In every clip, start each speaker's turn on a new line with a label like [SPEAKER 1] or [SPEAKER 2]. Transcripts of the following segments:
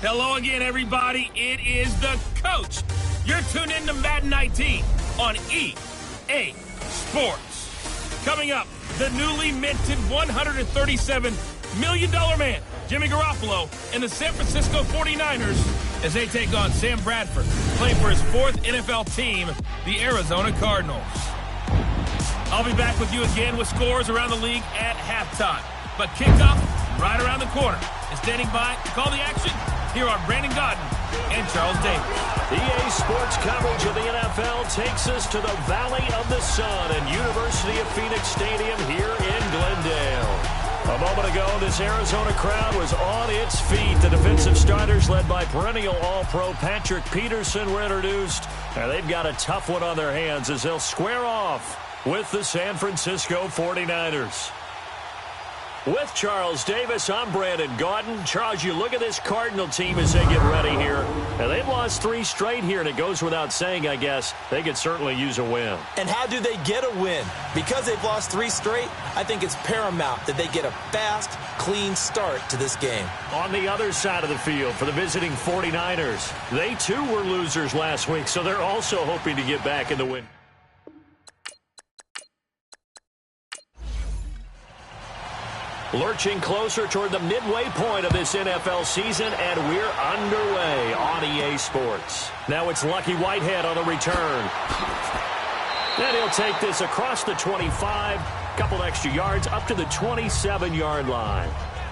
[SPEAKER 1] Hello again, everybody. It is the coach. You're tuned in to Madden 19 on EA Sports. Coming up, the newly minted $137 million man, Jimmy Garoppolo, and the San Francisco 49ers as they take on Sam Bradford, playing for his fourth NFL team, the Arizona Cardinals. I'll be back with you again with scores around the league at halftime. But kickoff right around the corner. And standing by to call the action, here are Brandon Godden and Charles Davis.
[SPEAKER 2] EA Sports coverage of the NFL takes us to the Valley of the Sun and University of Phoenix Stadium here in Glendale. A moment ago, this Arizona crowd was on its feet. The defensive starters, led by perennial All-Pro Patrick Peterson, were introduced. And they've got a tough one on their hands as they'll square off with the San Francisco 49ers. With Charles Davis, I'm Brandon Gaudin. Charles, you look at this Cardinal team as they get ready here. And they've lost 3 straight here, and it goes without saying, I guess, they could certainly use a win.
[SPEAKER 3] And how do they get a win? Because they've lost 3 straight, I think it's paramount that they get a fast, clean start to this game.
[SPEAKER 2] On the other side of the field for the visiting 49ers, they too were losers last week, so they're also hoping to get back in the win. Lurching closer toward the midway point of this NFL season, and we're underway on EA Sports. Now it's Lucky Whitehead on the return. And he'll take this across the 25, couple extra yards up to the 27-yard line.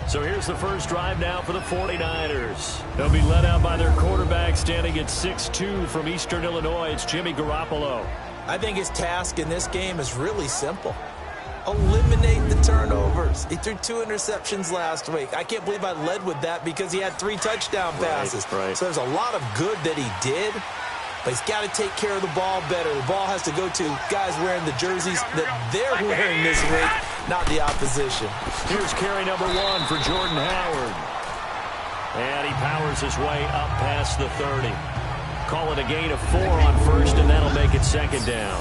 [SPEAKER 2] So here's the first drive now for the 49ers. They'll be led out by their quarterback standing at 6'2" from Eastern Illinois. It's Jimmy Garoppolo.
[SPEAKER 3] I think his task in this game is really simple. Eliminate the turnovers. He threw 2 interceptions last week. I can't believe I led with that because he had 3 touchdown passes.
[SPEAKER 2] Right.
[SPEAKER 3] So there's a lot of good that he did, but he's got to take care of the ball better. The ball has to go to guys wearing the jerseys that they're wearing this week, not the opposition.
[SPEAKER 2] Here's carry number 1 for Jordan Howard. And he powers his way up past the 30. Call it a gain of 4 on first, and that'll make it second down.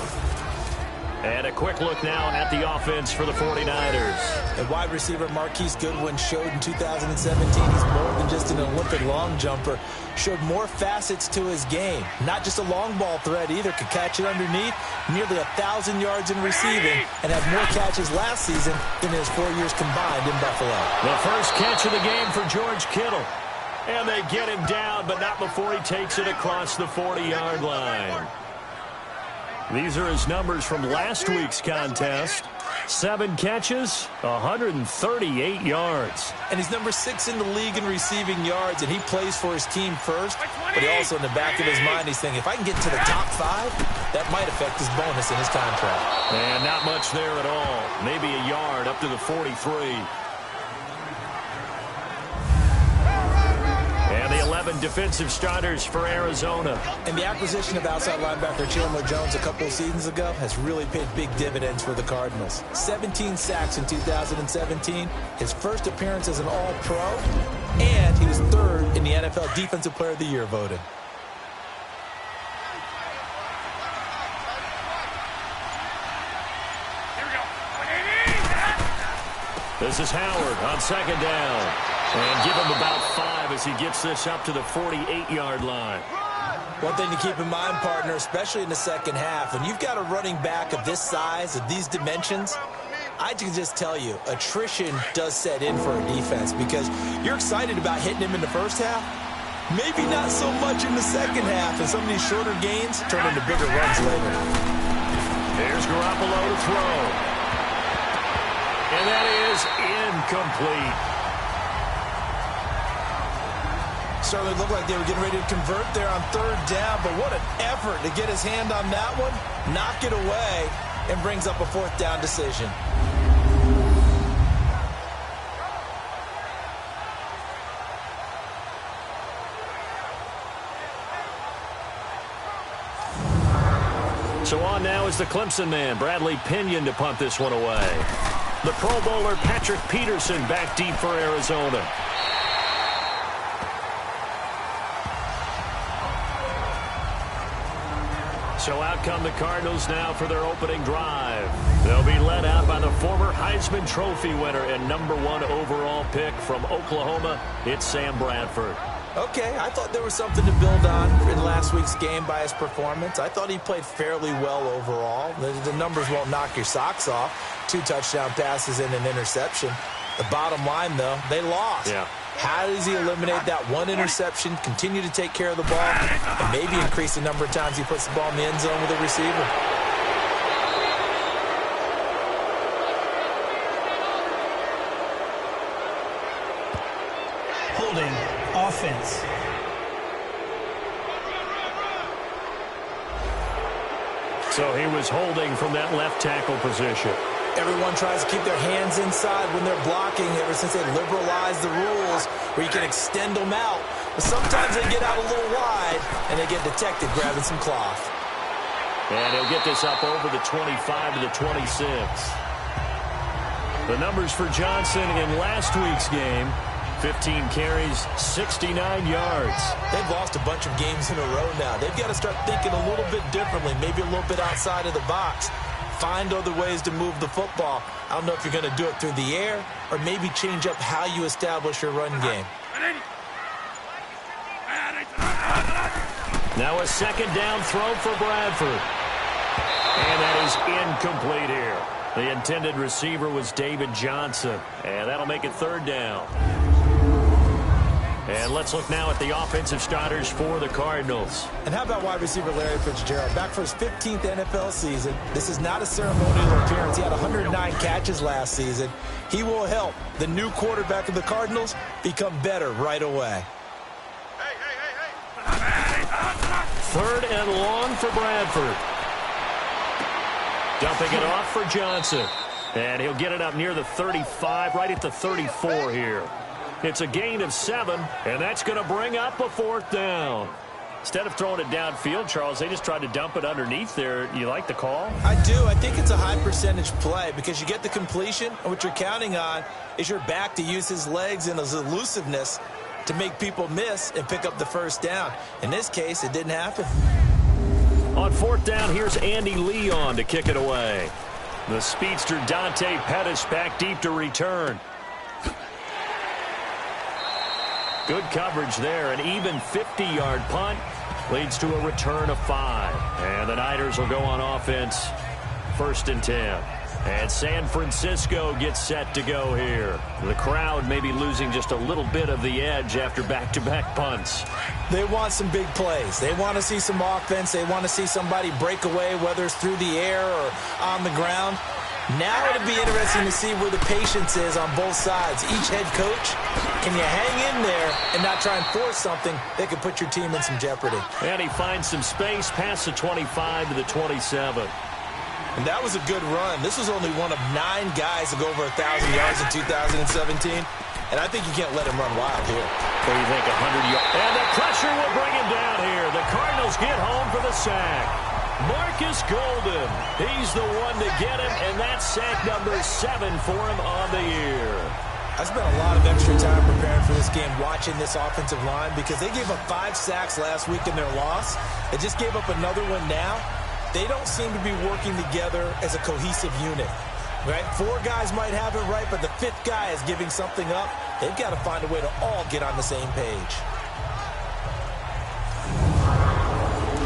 [SPEAKER 2] And a quick look now at the offense for the 49ers.
[SPEAKER 3] And wide receiver Marquise Goodwin showed in 2017 he's more than just an Olympic long jumper. Showed more facets to his game. Not just a long ball threat either. Could catch it underneath. Nearly 1,000 yards in receiving. And had more catches last season than his 4 years combined in Buffalo.
[SPEAKER 2] The first catch of the game for George Kittle. And they get him down, but not before he takes it across the 40-yard line. These are his numbers from last week's contest. 7 catches, 138 yards.
[SPEAKER 3] And he's number 6 in the league in receiving yards, and he plays for his team first. But he also, in the back of his mind, he's thinking, if I can get to the top 5, that might affect his bonus in his contract.
[SPEAKER 2] And not much there at all. Maybe a yard up to the 43. And the 11 defensive starters for Arizona.
[SPEAKER 3] And the acquisition of outside linebacker Chandler Jones a couple of seasons ago has really paid big dividends for the Cardinals. 17 sacks in 2017, his first appearance as an All-Pro, and he was 3rd in the NFL Defensive Player of the Year voting.
[SPEAKER 2] This is Howard on second down. And give him about 5 as he gets this up to the 48-yard line.
[SPEAKER 3] One thing to keep in mind, partner, especially in the second half, when you've got a running back of this size, of these dimensions, I can just tell you, attrition does set in for a defense because you're excited about hitting him in the first half. Maybe not so much in the second half, and some of these shorter gains turn into bigger runs later.
[SPEAKER 2] There's Garoppolo to throw. And that is incomplete.
[SPEAKER 3] Certainly looked like they were getting ready to convert there on 3rd down, but what an effort to get his hand on that one, knock it away, and brings up a 4th down decision.
[SPEAKER 2] So on now is the Clemson man, Bradley Pinion, to punt this one away. The Pro Bowler Patrick Peterson back deep for Arizona. So out come the Cardinals now for their opening drive. They'll be led out by the former Heisman Trophy winner and #1 overall pick from Oklahoma. It's Sam Bradford.
[SPEAKER 3] Okay, I thought there was something to build on in last week's game by his performance. I thought he played fairly well overall. The numbers won't knock your socks off. 2 touchdown passes and an interception. The bottom line, though, they lost.
[SPEAKER 2] Yeah.
[SPEAKER 3] How does he eliminate that 1 interception, continue to take care of the ball, and maybe increase the number of times he puts the ball in the end zone with a receiver?
[SPEAKER 4] Holding offense.
[SPEAKER 2] So he was holding from that left tackle position.
[SPEAKER 3] Everyone tries to keep their hands inside when they're blocking ever since they liberalized the rules where you can extend them out. But sometimes they get out a little wide and they get detected grabbing some cloth.
[SPEAKER 2] And he'll get this up over the 25 to the 26. The numbers for Johnson in last week's game: 15 carries, 69 yards.
[SPEAKER 3] They've lost a bunch of games in a row now. They've got to start thinking a little bit differently, maybe a little bit outside of the box. Find other ways to move the football. I don't know if you're going to do it through the air or maybe change up how you establish your run game.
[SPEAKER 2] Now a second down throw for Bradford. And that is incomplete here. The intended receiver was David Johnson. And that'll make it 3rd down. And let's look now at the offensive starters for the Cardinals.
[SPEAKER 3] And how about wide receiver Larry Fitzgerald? Back for his 15th NFL season. This is not a ceremonial appearance. He had 109 catches last season. He will help the new quarterback of the Cardinals become better right away.
[SPEAKER 2] 3rd and long for Bradford. Dumping it off for Johnson. And he'll get it up near the 35, right at the 34 here. It's a gain of 7, and that's going to bring up a 4th down. Instead of throwing it downfield, Charles, they just tried to dump it underneath there. You like the call?
[SPEAKER 3] I do. I think it's a high percentage play because you get the completion, and what you're counting on is your back to use his legs and his elusiveness to make people miss and pick up the 1st down. In this case, it didn't happen.
[SPEAKER 2] On 4th down, here's Andy Leon to kick it away. The speedster Dante Pettis back deep to return. Good coverage there. An even 50-yard punt leads to a return of 5. And the Niners will go on offense. 1st and 10. And San Francisco gets set to go here. The crowd may be losing just a little bit of the edge after back-to-back punts.
[SPEAKER 3] They want some big plays. They want to see some offense. They want to see somebody break away, whether it's through the air or on the ground. Now it'll be interesting to see where the patience is on both sides. Each head coach, can you hang in there and not try and force something that could put your team in some jeopardy?
[SPEAKER 2] And he finds some space past the 25 to the 27.
[SPEAKER 3] And that was a good run. This was only one of 9 guys to go over 1,000 yards in 2017. And I think you can't let him run wild here.
[SPEAKER 2] What do you think, 100 yards? And the pressure will bring him down here. The Cardinals get home for the sack. Marcus Golden, he's the one to get him, and that's sack number 7 for him on the year.
[SPEAKER 3] I spent a lot of extra time preparing for this game watching this offensive line because they gave up 5 sacks last week in their loss. They just gave up another one now. They don't seem to be working together as a cohesive unit. Right? 4 guys might have it right, but the 5th guy is giving something up. They've got to find a way to all get on the same page.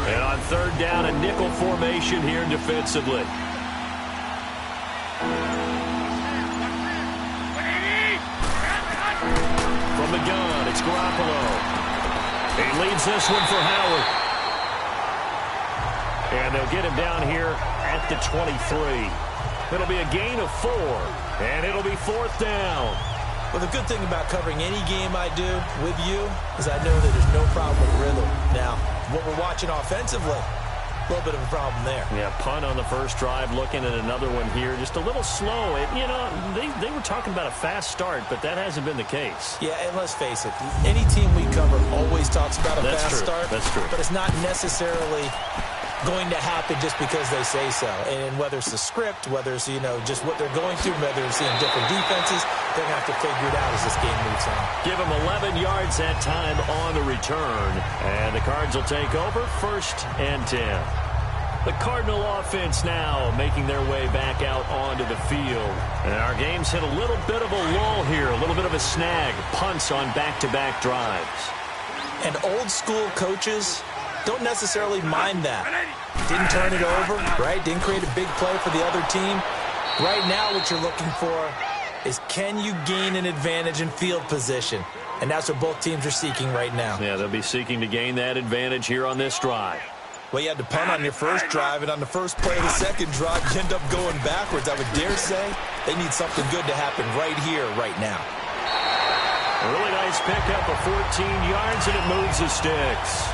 [SPEAKER 2] And on 3rd down, a nickel formation here defensively. From the gun, it's Garoppolo. He leads this one for Howard. And they'll get him down here at the 23. It'll be a gain of 4, and it'll be 4th down.
[SPEAKER 3] Well, the good thing about covering any game I do with you is I know that there's no problem with rhythm. Now, what we're watching offensively, a little bit of a problem there.
[SPEAKER 2] Yeah, punt on the first drive, looking at another one here. Just a little slow. They were talking about a fast start, but that hasn't been the case.
[SPEAKER 3] Yeah, and let's face it, any team we cover always talks about a fast start.
[SPEAKER 2] That's true.
[SPEAKER 3] But it's not necessarily going to happen just because they say so. And whether it's the script, whether it's, just what they're going through, whether it's seeing different defenses, they're going to have to figure it out as this game moves on.
[SPEAKER 2] Give them 11 yards that time on the return. And the Cards will take over 1st and 10. The Cardinal offense now making their way back out onto the field. And our game's hit a little bit of a lull here, a little bit of a snag. Punts on back-to-back drives.
[SPEAKER 3] And old school coaches don't necessarily mind that. Didn't turn it over, right? Didn't create a big play for the other team. Right now what you're looking for is, can you gain an advantage in field position? And that's what both teams are seeking right now.
[SPEAKER 2] Yeah, they'll be seeking to gain that advantage here on this drive.
[SPEAKER 3] Well, you had to punt on your first drive, and on the first play of the second drive, you end up going backwards. I would dare say they need something good to happen right here, right now.
[SPEAKER 2] A really nice pickup of 14 yards, and it moves the sticks.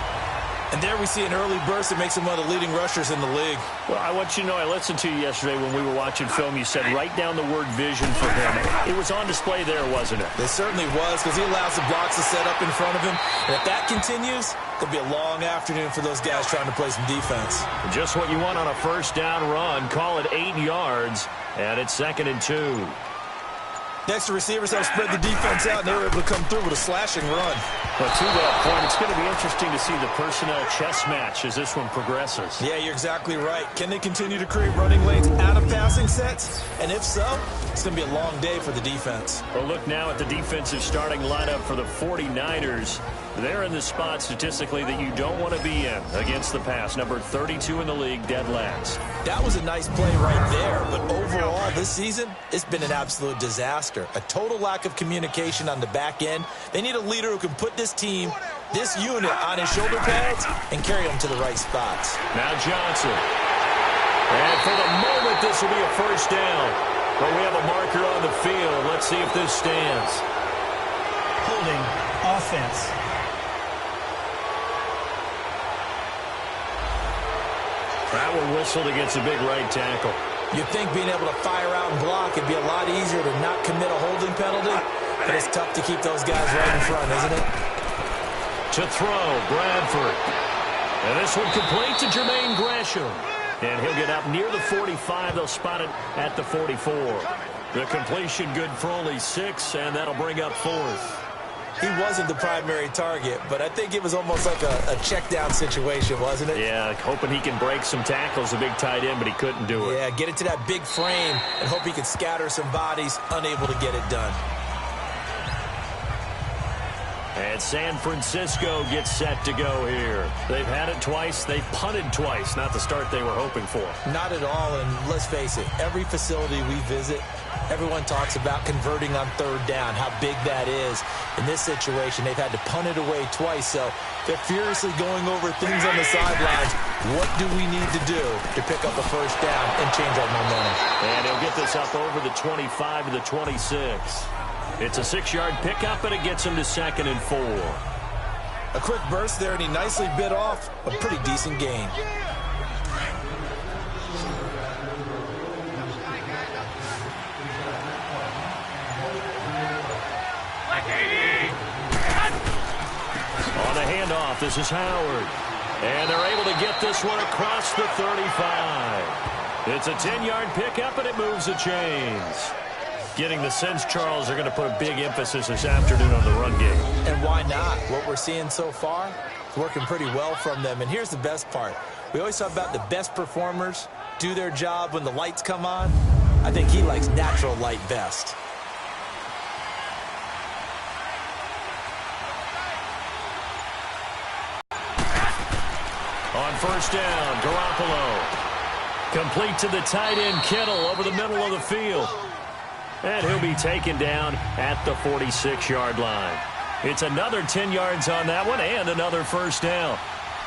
[SPEAKER 3] And there we see an early burst that makes him one of the leading rushers in the league.
[SPEAKER 2] Well, I want you to know, I listened to you yesterday when we were watching film. You said write down the word vision for him. It was on display there, wasn't it?
[SPEAKER 3] It certainly was, because he allows the blocks to set up in front of him. And if that continues, it'll be a long afternoon for those guys trying to play some defense.
[SPEAKER 2] Just what you want on a first down run. Call it 8 yards, and it's 2nd and 2.
[SPEAKER 3] Next, the receivers have spread the defense out, and they were able to come through with a slashing run.
[SPEAKER 2] But to that point, it's going to be interesting to see the personnel chess match as this one progresses.
[SPEAKER 3] Yeah, you're exactly right. Can they continue to create running lanes out of passing sets? And if so, it's going to be a long day for the defense.
[SPEAKER 2] Well, look now at the defensive starting lineup for the 49ers. They're in the spot statistically that you don't want to be in against the pass. Number 32 in the league, dead last.
[SPEAKER 3] That was a nice play right there, but overall this season, it's been an absolute disaster. A total lack of communication on the back end. They need a leader who can put this team, this unit, on his shoulder pads and carry them to the right spots.
[SPEAKER 2] Now Johnson. And for the moment, this will be a first down. But we have a marker on the field. Let's see if this stands.
[SPEAKER 4] Holding offense.
[SPEAKER 2] That one whistled against a big right tackle.
[SPEAKER 3] You'd think being able to fire out and block would be a lot easier to not commit a holding penalty, but it's tough to keep those guys right in front, isn't it?
[SPEAKER 2] To throw, Bradford. And this one complete to Jermaine Gresham. And he'll get up near the 45. They'll spot it at the 44. The completion good for only 6, and that'll bring up 4th.
[SPEAKER 3] He wasn't the primary target, but I think it was almost like a check down situation, wasn't it?
[SPEAKER 2] Yeah, hoping he can break some tackles, a big tight end, but he couldn't do it.
[SPEAKER 3] Yeah, get it to that big frame and hope he can scatter some bodies, unable to get it done.
[SPEAKER 2] And San Francisco gets set to go here. They've had it twice. They've punted twice. Not the start they were hoping for.
[SPEAKER 3] Not at all, and let's face it, every facility we visit, everyone talks about converting on third down, how big that is. In this situation, they've had to punt it away twice, so they're furiously going over things on the sidelines. What do we need to do to pick up a first down and change our momentum?
[SPEAKER 2] And he'll get this up over the 25 to the 26. It's a 6-yard pickup, and it gets him to 2nd and 4.
[SPEAKER 3] A quick burst there, and he nicely bit off a pretty decent gain.
[SPEAKER 2] On the handoff, this is Howard. And they're able to get this one across the 35. It's a 10-yard pickup, and it moves the chains. Getting the sense, Charles, they're going to put a big emphasis this afternoon on the run game.
[SPEAKER 3] And why not? What we're seeing so far is working pretty well from them. And here's the best part. We always talk about the best performers do their job when the lights come on. I think he likes natural light best.
[SPEAKER 2] On first down, Garoppolo. Complete to the tight end, Kittle, over the middle of the field. And he'll be taken down at the 46-yard line. It's another 10 yards on that one and another first down.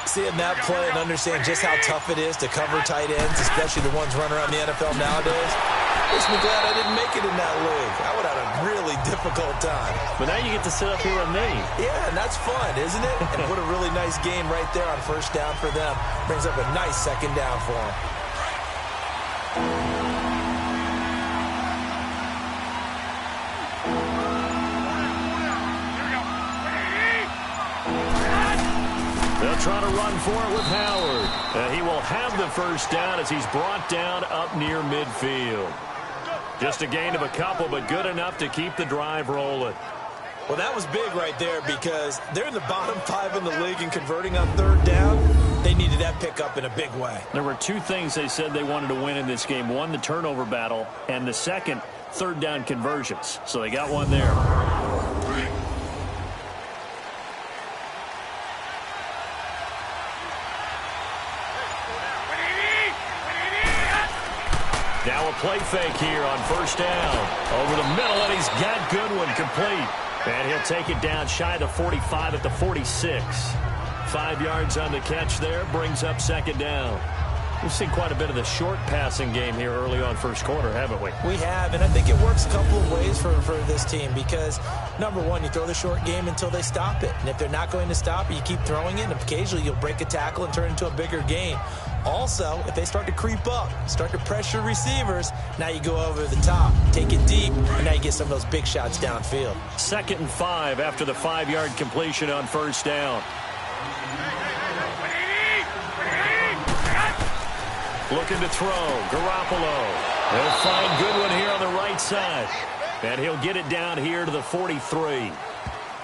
[SPEAKER 3] Seeing that play and understand just how tough it is to cover tight ends, especially the ones running around the NFL nowadays, makes me glad I didn't make it in that league. I would have had a really difficult time.
[SPEAKER 2] But now you get to sit up here with me.
[SPEAKER 3] Yeah, and that's fun, isn't it? And what a really nice game right there on first down for them. Brings up a nice second down for them.
[SPEAKER 2] They'll try to run for it with Howard. He will have the first down as he's brought down up near midfield. Just a gain of a couple, but good enough to keep the drive rolling.
[SPEAKER 3] Well, that was big right there because they're in the bottom 5 in the league and converting on third down. They needed that pickup in a big way.
[SPEAKER 2] There were 2 things they said they wanted to win in this game. One, the turnover battle, and the second, third down conversions. So they got one there. Now a play fake here on first down. Over the middle, and he's got Goodwin complete. And he'll take it down shy of the 45 at the 46. 5 yards on the catch there, brings up second down. We've seen quite a bit of the short passing game here early on first quarter, haven't we?
[SPEAKER 3] We have, and I think it works a couple of ways for this team because, number one, you throw the short game until they stop it. And if they're not going to stop it, you keep throwing it, and occasionally you'll break a tackle and turn it into a bigger gain. Also, if they start to creep up, start to pressure receivers, now you go over the top, take it deep, and now you get some of those big shots downfield.
[SPEAKER 2] 2nd and 5 after the 5-yard completion on first down. Looking to throw. Garoppolo. He'll find Goodwin here on the right side. And he'll get it down here to the 43.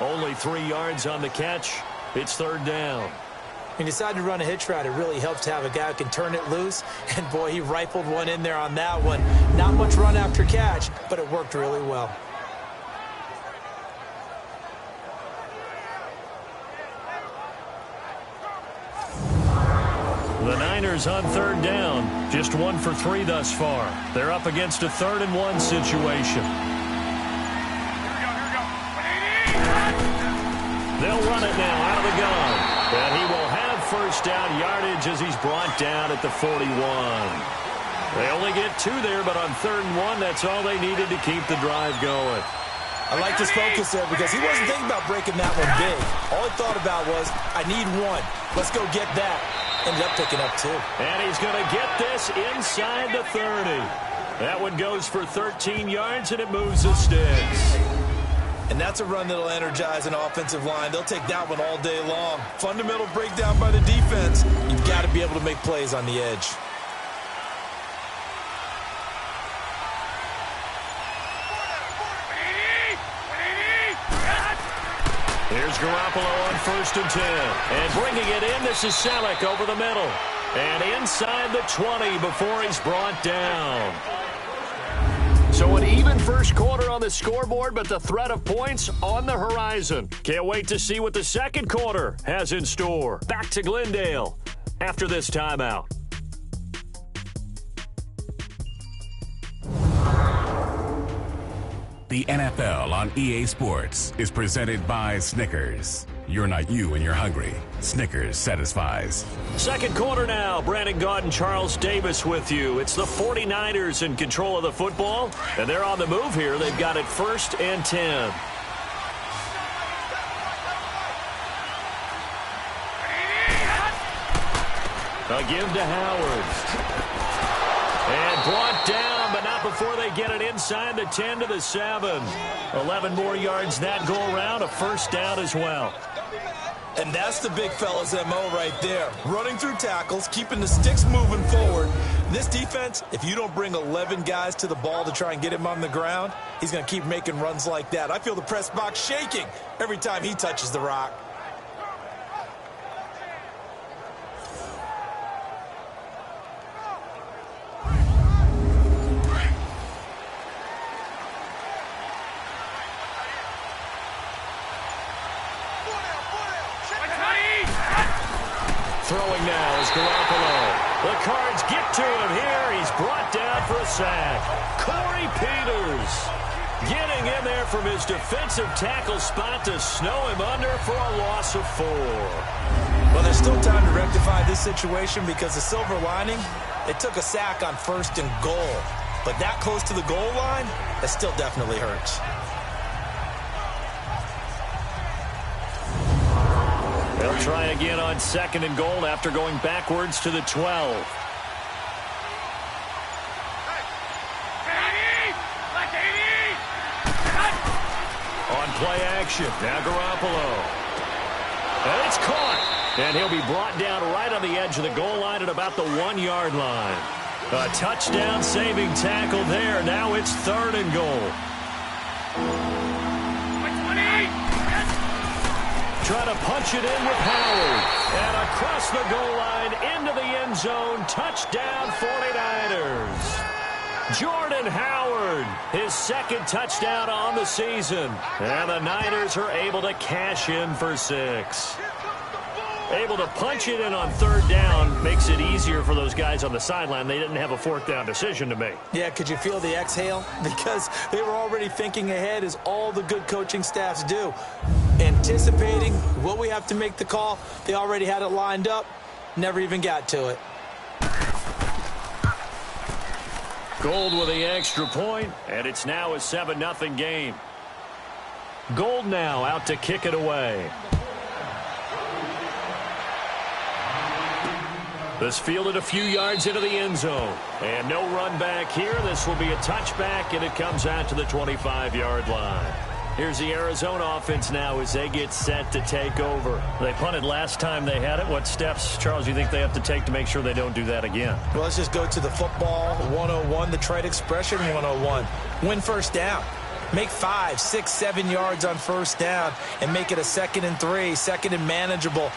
[SPEAKER 2] Only 3 yards on the catch. It's 3rd down.
[SPEAKER 3] When you decide to run a hitch route, it really helps to have a guy who can turn it loose. And, boy, he rifled one in there on that one. Not much run after catch, but it worked really well.
[SPEAKER 2] The Niners on 3rd down. Just 1 for 3 thus far. They're up against a 3rd and 1 situation. They'll run it now out of the gun. And he will have first down yardage as he's brought down at the 41. They only get 2 there, but on 3rd and 1, that's all they needed to keep the drive going.
[SPEAKER 3] I like his focus there because he wasn't thinking about breaking that one big. All he thought about was, I need 1. Let's go get that. Ended up picking up 2.
[SPEAKER 2] And he's going to get this inside the 30. That one goes for 13 yards, and it moves the sticks.
[SPEAKER 3] And that's a run that'll energize an offensive line. They'll take that one all day long. Fundamental breakdown by the defense. You've got to be able to make plays on the edge.
[SPEAKER 2] Here's Garoppolo on 1st and 10. And bringing it in, this is Selleck over the middle. And inside the 20 before he's brought down. So an even first quarter on the scoreboard, but the threat of points on the horizon. Can't wait to see what the second quarter has in store. Back to Glendale after this timeout.
[SPEAKER 5] The NFL on EA Sports is presented by Snickers. You're not you and you're hungry. Snickers satisfies.
[SPEAKER 2] Second quarter now. Brandon Gaudin, Charles Davis with you. It's the 49ers in control of the football, and they're on the move here. They've got it 1st and 10. A give to Howard. And brought down, but not before they get it inside the 10 to the 7. 11 more yards that go around, a first down as well.
[SPEAKER 3] And that's the big fella's MO right there. Running through tackles, keeping the sticks moving forward. This defense, if you don't bring 11 guys to the ball to try and get him on the ground, he's going to keep making runs like that. I feel the press box shaking every time he touches the rock.
[SPEAKER 2] Throwing now is Garoppolo. The Cards get to him here. He's brought down for a sack. Corey Peters getting in there from his defensive tackle spot to snow him under for a loss of 4.
[SPEAKER 3] Well, there's still time to rectify this situation because the silver lining, it took a sack on 1st and goal. But that close to the goal line, that still definitely hurts.
[SPEAKER 2] They'll try again on 2nd and goal after going backwards to the 12. On play action, now Garoppolo. And it's caught. And he'll be brought down right on the edge of the goal line at about the 1-yard line. A touchdown saving tackle there. Now it's 3rd and goal. Trying to punch it in with Howard. And across the goal line into the end zone. Touchdown 49ers. Jordan Howard, his 2nd touchdown on the season. And the Niners are able to cash in for 6. able to punch it in on third down. Makes it easier for those guys on the sideline. They didn't have a fourth down decision to make.
[SPEAKER 3] Yeah, could you feel the exhale? Because they were already thinking ahead, as all the good coaching staffs do. Anticipating what we have to make the call. They already had it lined up. Never even got to it.
[SPEAKER 2] Gold with the extra point, and it's now a 7-0 game. Gold now out to kick it away. This fielded a few yards into the end zone. And no run back here. This will be a touchback, and it comes out to the 25-yard line. Here's the Arizona offense now as they get set to take over. They punted last time they had it. What steps, Charles, you think they have to take to make sure they don't do that again?
[SPEAKER 3] Well, let's just go to the football 101, the trade expression 101. Win first down. Make 5, 6, 7 yards on first down and make it a 2nd and 3, 2nd and manageable.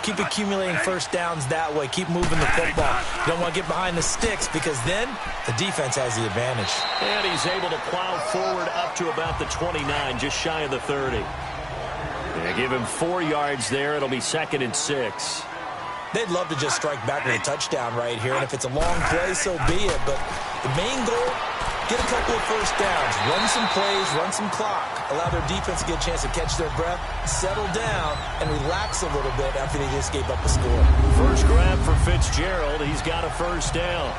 [SPEAKER 3] Keep accumulating first downs that way. Keep moving the football. You don't want to get behind the sticks because then the defense has the advantage.
[SPEAKER 2] And he's able to plow forward up to about the 29, just shy of the 30. They give him 4 yards there. It'll be 2nd and 6.
[SPEAKER 3] They'd love to just strike back with a touchdown right here, and if it's a long play, so be it. But the main goal, get a couple of first downs, run some plays, run some clock, allow their defense to get a chance to catch their breath, settle down, and relax a little bit after they just gave up a score.
[SPEAKER 2] First grab for Fitzgerald. He's got a first down.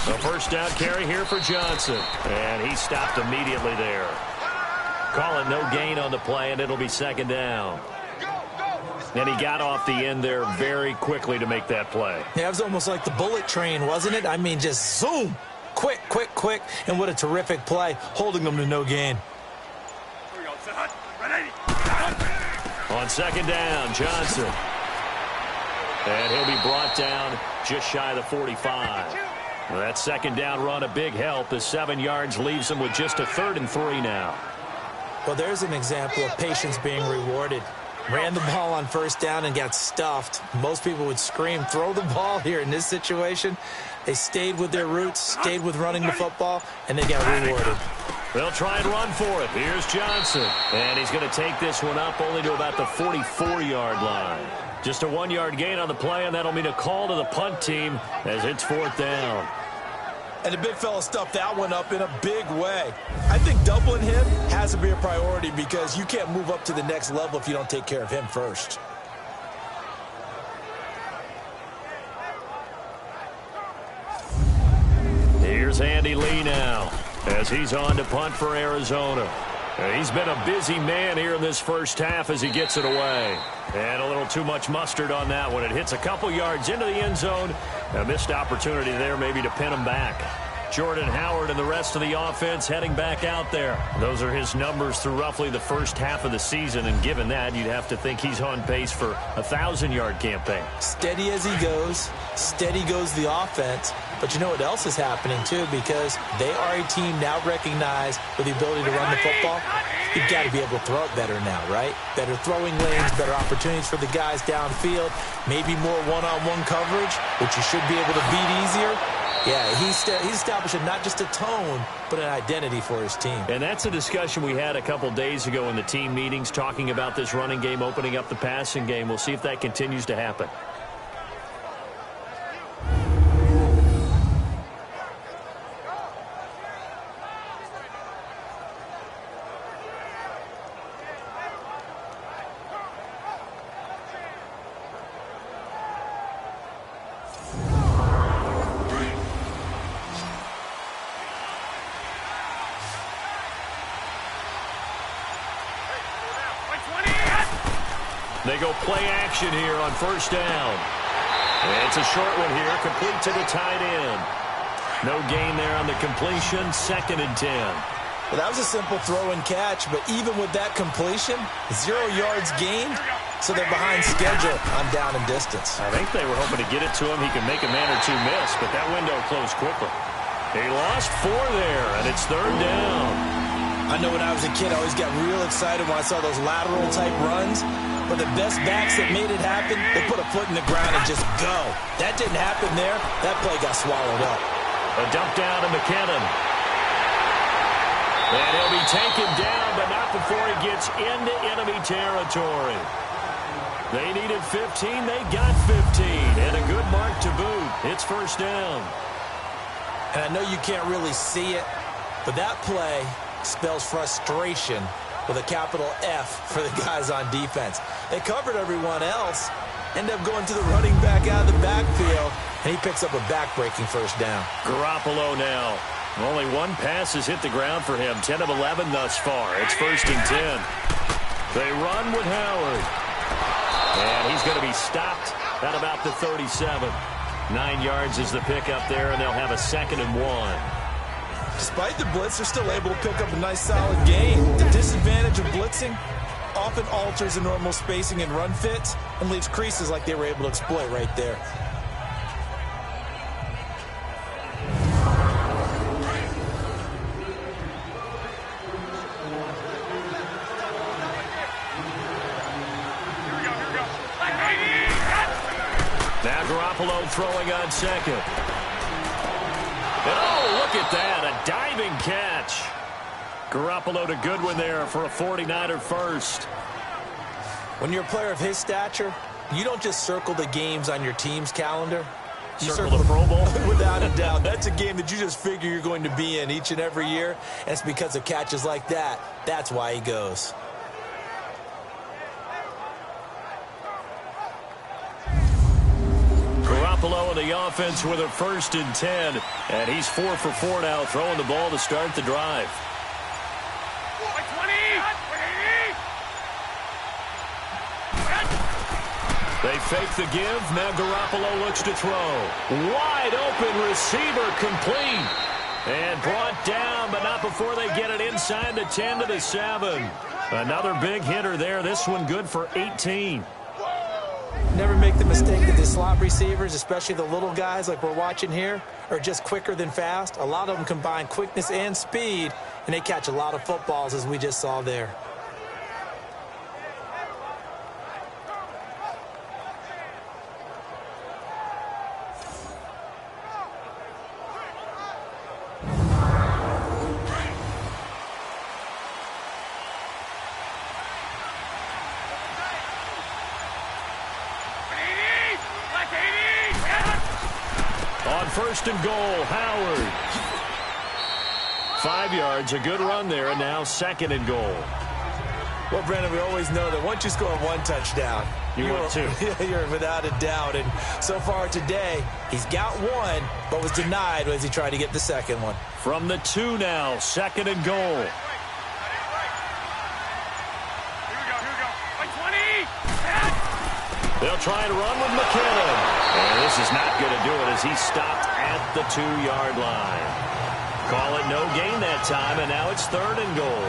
[SPEAKER 2] The first down carry here for Johnson. And he stopped immediately there. Call it no gain on the play, and it'll be 2nd down. And he got off the end there very quickly to make that play.
[SPEAKER 3] Yeah, it was almost like the bullet train, wasn't it? I mean, just zoom. Quick, quick, quick. And what a terrific play, holding them to no gain.
[SPEAKER 2] On 2nd down, Johnson. And he'll be brought down just shy of the 45. Well, that 2nd down run a big help. The 7 yards leaves him with just a 3rd and 3 now.
[SPEAKER 3] Well, there's an example of patience being rewarded. Ran the ball on first down and got stuffed. Most people would scream, throw the ball here. In this situation, they stayed with their roots, stayed with running the football, and they got rewarded.
[SPEAKER 2] They'll try and run for it. Here's Johnson. And he's going to take this one up only to about the 44-yard line. Just a 1-yard gain on the play, and that'll mean a call to the punt team as it's 4th down.
[SPEAKER 3] And the big fella stuffed that one up in a big way. I think doubling him has to be a priority because you can't move up to the next level if you don't take care of him first.
[SPEAKER 2] Here's Andy Lee now as he's on to punt for Arizona. He's been a busy man here in this first half as he gets it away. And a little too much mustard on that one. It hits a couple yards into the end zone. A missed opportunity there maybe to pin him back. Jordan Howard and the rest of the offense heading back out there. Those are his numbers through roughly the first half of the season. And given that, you'd have to think he's on pace for a 1,000-yard campaign.
[SPEAKER 3] Steady as he goes. Steady goes the offense. But you know what else is happening, too, because they are a team now recognized with the ability to run the football. You've got to be able to throw it better now, right? Better throwing lanes, better opportunities for the guys downfield, maybe more one-on-one coverage, which you should be able to beat easier. Yeah, he's establishing not just a tone, but an identity for his team.
[SPEAKER 2] And that's a discussion we had a couple days ago in the team meetings, talking about this running game opening up the passing game. We'll see if that continues to happen. They go play action here on first down. It's a short one here, complete to the tight end. No gain there on the completion, 2nd and 10.
[SPEAKER 3] Well, that was a simple throw and catch, but even with that completion, 0 yards gained, so they're behind schedule on down and distance.
[SPEAKER 2] I think they were hoping to get it to him. He could make a man or two miss, but that window closed quickly. He lost 4 there, and it's 3rd down.
[SPEAKER 3] I know when I was a kid, I always got real excited when I saw those lateral-type runs. But the best backs that made it happen, they put a foot in the ground and just go. That didn't happen there. That play got swallowed up.
[SPEAKER 2] A dump down to McKinnon. And he'll be taken down, but not before he gets into enemy territory. They needed 15. They got 15. And a good mark to boot. It's first down.
[SPEAKER 3] And I know you can't really see it, but that play spells frustration with a capital F for the guys on defense. They covered everyone else, end up going to the running back out of the backfield, and he picks up a back-breaking first down.
[SPEAKER 2] Garoppolo now. Only one pass has hit the ground for him. 10 of 11 thus far. It's first and 10. They run with Howard. And he's going to be stopped at about the 37. 9 yards is the pickup there, and they'll have a 2nd and 1.
[SPEAKER 3] Despite the blitz, they're still able to pick up a nice solid gain. The disadvantage of blitzing often alters the normal spacing and run fits and leaves creases like they were able to exploit right there.
[SPEAKER 2] Now Garoppolo throwing on second. Oh, look at that, a diving catch. Garoppolo to Goodwin there for a 49er first.
[SPEAKER 3] When you're a player of his stature, you don't just circle the games on your team's calendar. You
[SPEAKER 2] circle the Pro Bowl?
[SPEAKER 3] Without a doubt. That's a game that you just figure you're going to be in each and every year. And it's because of catches like that. That's why he goes.
[SPEAKER 2] Garoppolo in the offense with a 1st and 10. And he's 4 for 4 now, throwing the ball to start the drive. They fake the give. Now Garoppolo looks to throw. Wide open receiver complete. And brought down, but not before they get it inside the 10 to the 7. Another big hitter there. This one good for 18.
[SPEAKER 3] Never make the mistake that the slot receivers, especially the little guys like we're watching here, are just quicker than fast. A lot of them combine quickness and speed, and they catch a lot of footballs, as we just saw there.
[SPEAKER 2] On 1st and goal, Howard. 5 yards, a good run there, and now 2nd and goal.
[SPEAKER 3] Well, Brandon, we always know that once you score one touchdown,
[SPEAKER 2] you're 2.
[SPEAKER 3] You're without a doubt. And so far today, he's got one, but was denied as he tried to get the second one.
[SPEAKER 2] From the 2 now, 2nd and goal. They'll try and run with McKinnon. And this is not going to do it as he's stopped at the 2-yard line. Call it no gain that time, and now it's 3rd and goal.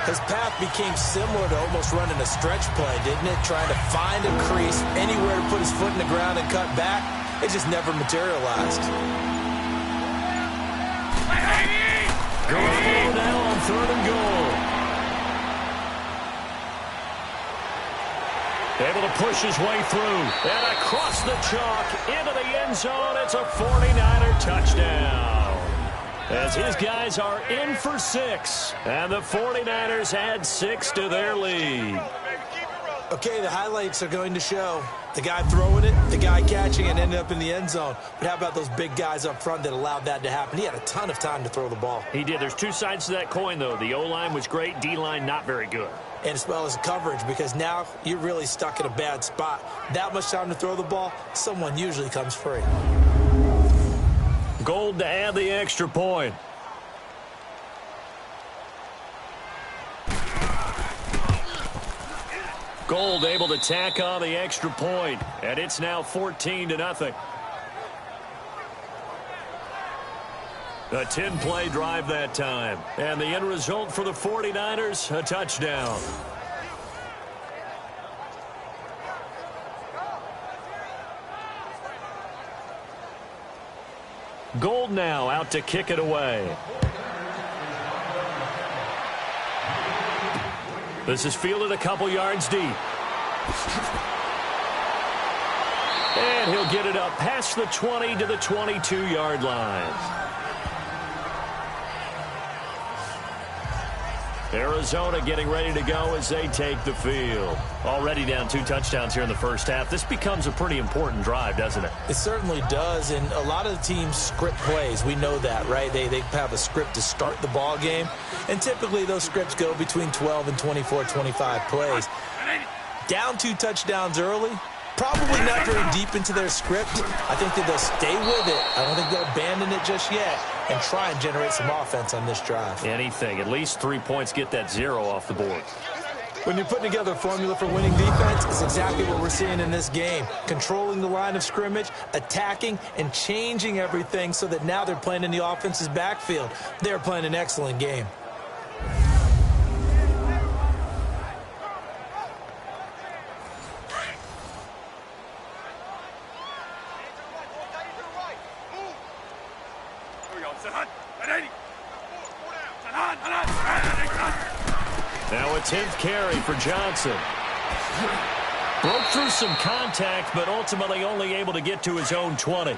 [SPEAKER 3] His path became similar to almost running a stretch play, didn't it? Trying to find a crease, anywhere to put his foot in the ground and cut back. It just never materialized.
[SPEAKER 2] Garoppolo now on 3rd and goal. Able to push his way through. And across the chalk into the end zone. It's a 49er touchdown. As his guys are in for 6. And the 49ers add 6 to their lead.
[SPEAKER 3] Okay, the highlights are going to show the guy throwing it, the guy catching it, ended up in the end zone. But how about those big guys up front that allowed that to happen? He had a ton of time to throw the ball.
[SPEAKER 2] He did. There's 2 sides to that coin, though. The O-line was great. D-line not very good.
[SPEAKER 3] And as well as coverage, because now you're really stuck in a bad spot. That much time to throw the ball, someone usually comes free.
[SPEAKER 2] Gold to add the extra point. Gold able to tack on the extra point, and it's now 14-0. A 10-play drive that time. And the end result for the 49ers, a touchdown. Gold now out to kick it away. This is fielded a couple yards deep. And he'll get it up past the 20 to the 22-yard line. Arizona getting ready to go as they take the field. Already down 2 touchdowns here in the first half. This becomes a pretty important drive, doesn't it?
[SPEAKER 3] It certainly does, and a lot of the teams script plays. We know that, right? They have a script to start the ball game, and typically those scripts go between 12 and 24, 25 plays. Down 2 touchdowns early, probably not very deep into their script. I think that they'll stay with it. I don't think they'll abandon it just yet and try and generate some offense on this drive.
[SPEAKER 2] Anything. At least 3 points, get that 0 off the board.
[SPEAKER 3] When you're putting together a formula for winning defense, it's exactly what we're seeing in this game. Controlling the line of scrimmage, attacking, and changing everything so that now they're playing in the offense's backfield. They're playing an excellent game.
[SPEAKER 2] Now a 10th carry for Johnson. Broke through some contact, but ultimately only able to get to his own 20.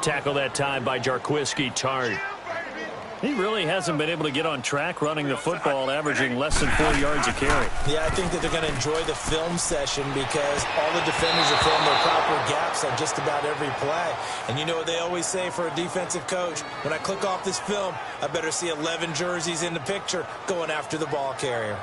[SPEAKER 2] Tackle that time by Jarquiski Tart. He really hasn't been able to get on track running the football, averaging less than 4 yards a carry.
[SPEAKER 3] Yeah, I think that they're going to enjoy the film session because all the defenders have found their proper gaps on just about every play. And you know what they always say for a defensive coach? When I click off this film, I better see 11 jerseys in the picture going after the ball carrier.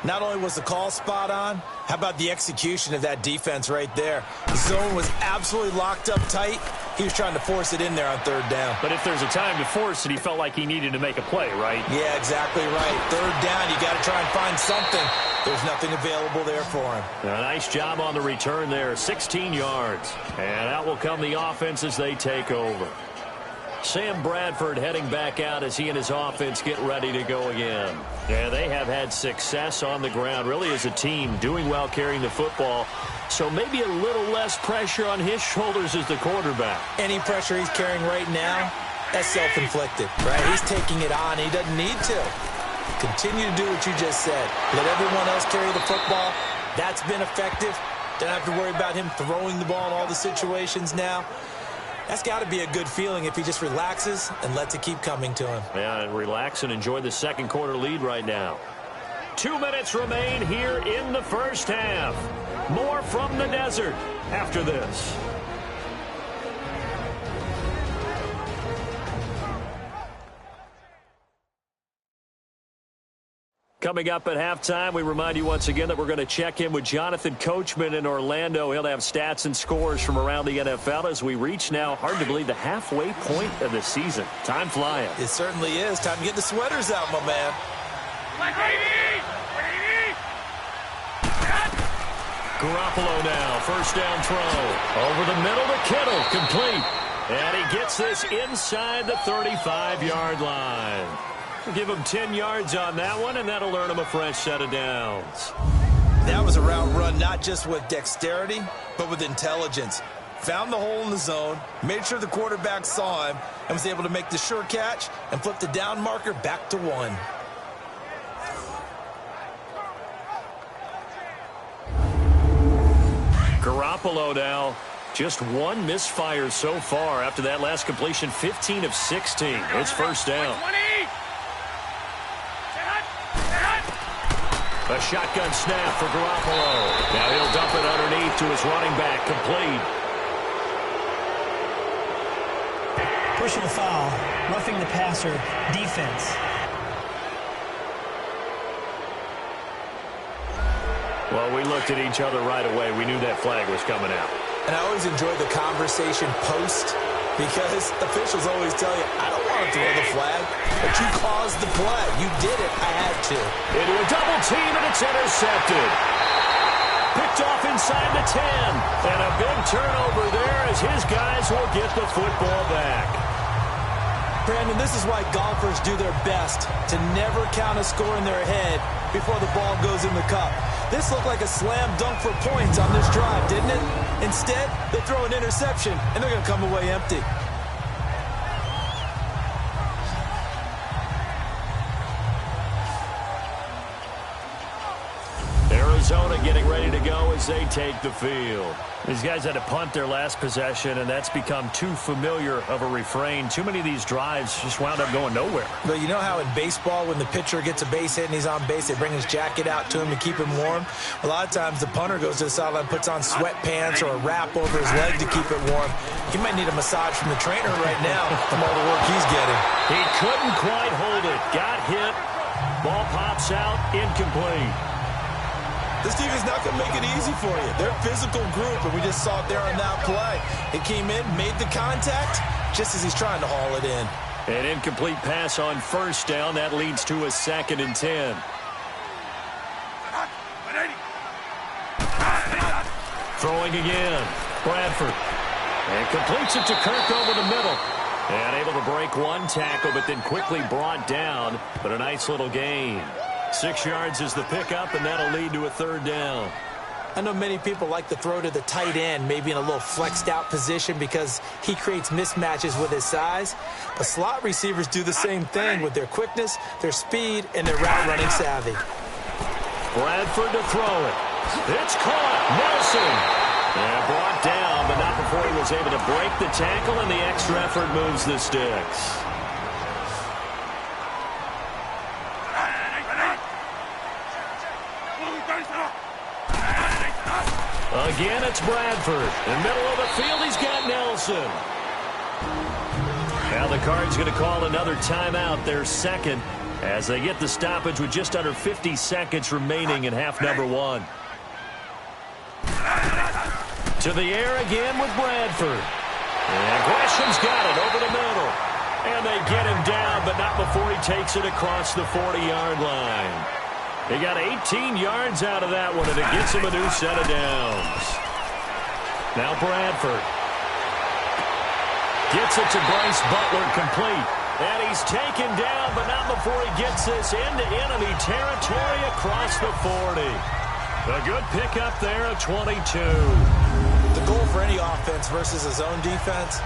[SPEAKER 3] Not only was the call spot on, how about the execution of that defense right there? The zone was absolutely locked up tight. He was trying to force it in there on 3rd down.
[SPEAKER 2] But if there's a time to force it, he felt like he needed to make a play, right?
[SPEAKER 3] Yeah, exactly right. 3rd down, you got to try and find something. There's nothing available there for him.
[SPEAKER 2] A nice job on the return there, 16 yards. And out will come the offense as they take over. Sam Bradford heading back out as he and his offense get ready to go again. Yeah, they have had success on the ground, really as a team, doing well carrying the football. So maybe a little less pressure on his shoulders as the quarterback.
[SPEAKER 3] Any pressure he's carrying right now, that's self-inflicted, right? He's taking it on. He doesn't need to. Continue to do what you just said. Let everyone else carry the football. That's been effective. Don't have to worry about him throwing the ball in all the situations now. That's got to be a good feeling if he just relaxes and lets it keep coming to him.
[SPEAKER 2] Yeah, and relax and enjoy the second quarter lead right now. 2 minutes remain here in the first half. More from the desert after this. Coming up at halftime, we remind you once again that we're going to check in with Jonathan Coachman in Orlando. He'll have stats and scores from around the NFL as we reach now, hard to believe, the halfway point of the season. Time flying.
[SPEAKER 3] It certainly is. Time to get the sweaters out, my man.
[SPEAKER 2] Garoppolo now, first down throw. Over the middle to Kittle, complete. And he gets this inside the 35-yard line. We'll give him 10 yards on that one, and that'll earn him a fresh set of downs.
[SPEAKER 3] That was a route run not just with dexterity, but with intelligence. Found the hole in the zone, made sure the quarterback saw him, and was able to make the sure catch and flip the down marker back to 1.
[SPEAKER 2] Garoppolo now, just 1 misfire so far after that last completion, 15 of 16. It's first down. A shotgun snap for Garoppolo. Now he'll dump it underneath to his running back, complete.
[SPEAKER 4] Personal foul, roughing the passer, defense.
[SPEAKER 2] Well, we looked at each other right away. We knew that flag was coming out.
[SPEAKER 3] And I always enjoy the conversation post because officials always tell you, I don't want to throw the flag, but you caused the play. You did it. I had to.
[SPEAKER 2] Into a double team, and it's intercepted. Picked off inside the 10. And a big turnover there as his guys will get the football back.
[SPEAKER 3] Brandon, this is why golfers do their best to never count a score in their head before the ball goes in the cup. This looked like a slam dunk for points on this drive, didn't it? Instead, they throw an interception, and they're going to come away empty.
[SPEAKER 2] Arizona getting ready to go as they take the field. These guys had to punt their last possession, and that's become too familiar of a refrain. Too many of these drives just wound up going nowhere.
[SPEAKER 3] But you know how in baseball, when the pitcher gets a base hit and he's on base, they bring his jacket out to him to keep him warm? A lot of times the punter goes to the sideline, puts on sweatpants or a wrap over his leg to keep it warm. He might need a massage from the trainer right now from all the work he's getting.
[SPEAKER 2] He couldn't quite hold it. Got hit. Ball pops out. Incomplete.
[SPEAKER 3] This defense is not going to make it easy for you. They're a physical group, and we just saw it there on that play. He came in, made the contact, just as he's trying to haul it in.
[SPEAKER 2] An incomplete pass on first down. That leads to a 2nd and 10. Throwing again. Bradford. And completes it to Kirk over the middle. And able to break one tackle, but then quickly brought down. But a nice little gain. 6 yards is the pickup, and that'll lead to a 3rd down.
[SPEAKER 3] I know many people like to throw to the tight end, maybe in a little flexed out position because he creates mismatches with his size. But slot receivers do the same thing with their quickness, their speed, and their route running savvy.
[SPEAKER 2] Bradford to throw it. It's caught. Nelson. And brought down, but not before he was able to break the tackle, and the extra effort moves the sticks. Again, it's Bradford. In the middle of the field, he's got Nelson. Now the Cards going to call another timeout, their 2nd, as they get the stoppage with just under 50 seconds remaining in half number 1. To the air again with Bradford. And Gresham's got it over the middle. And they get him down, but not before he takes it across the 40-yard line. He got 18 yards out of that one, and it gets him a new set of downs. Now Bradford gets it to Bryce Butler, complete. And he's taken down, but not before he gets this into enemy territory across the 40. A good pickup there at 22.
[SPEAKER 3] The goal for any offense versus a zone defense,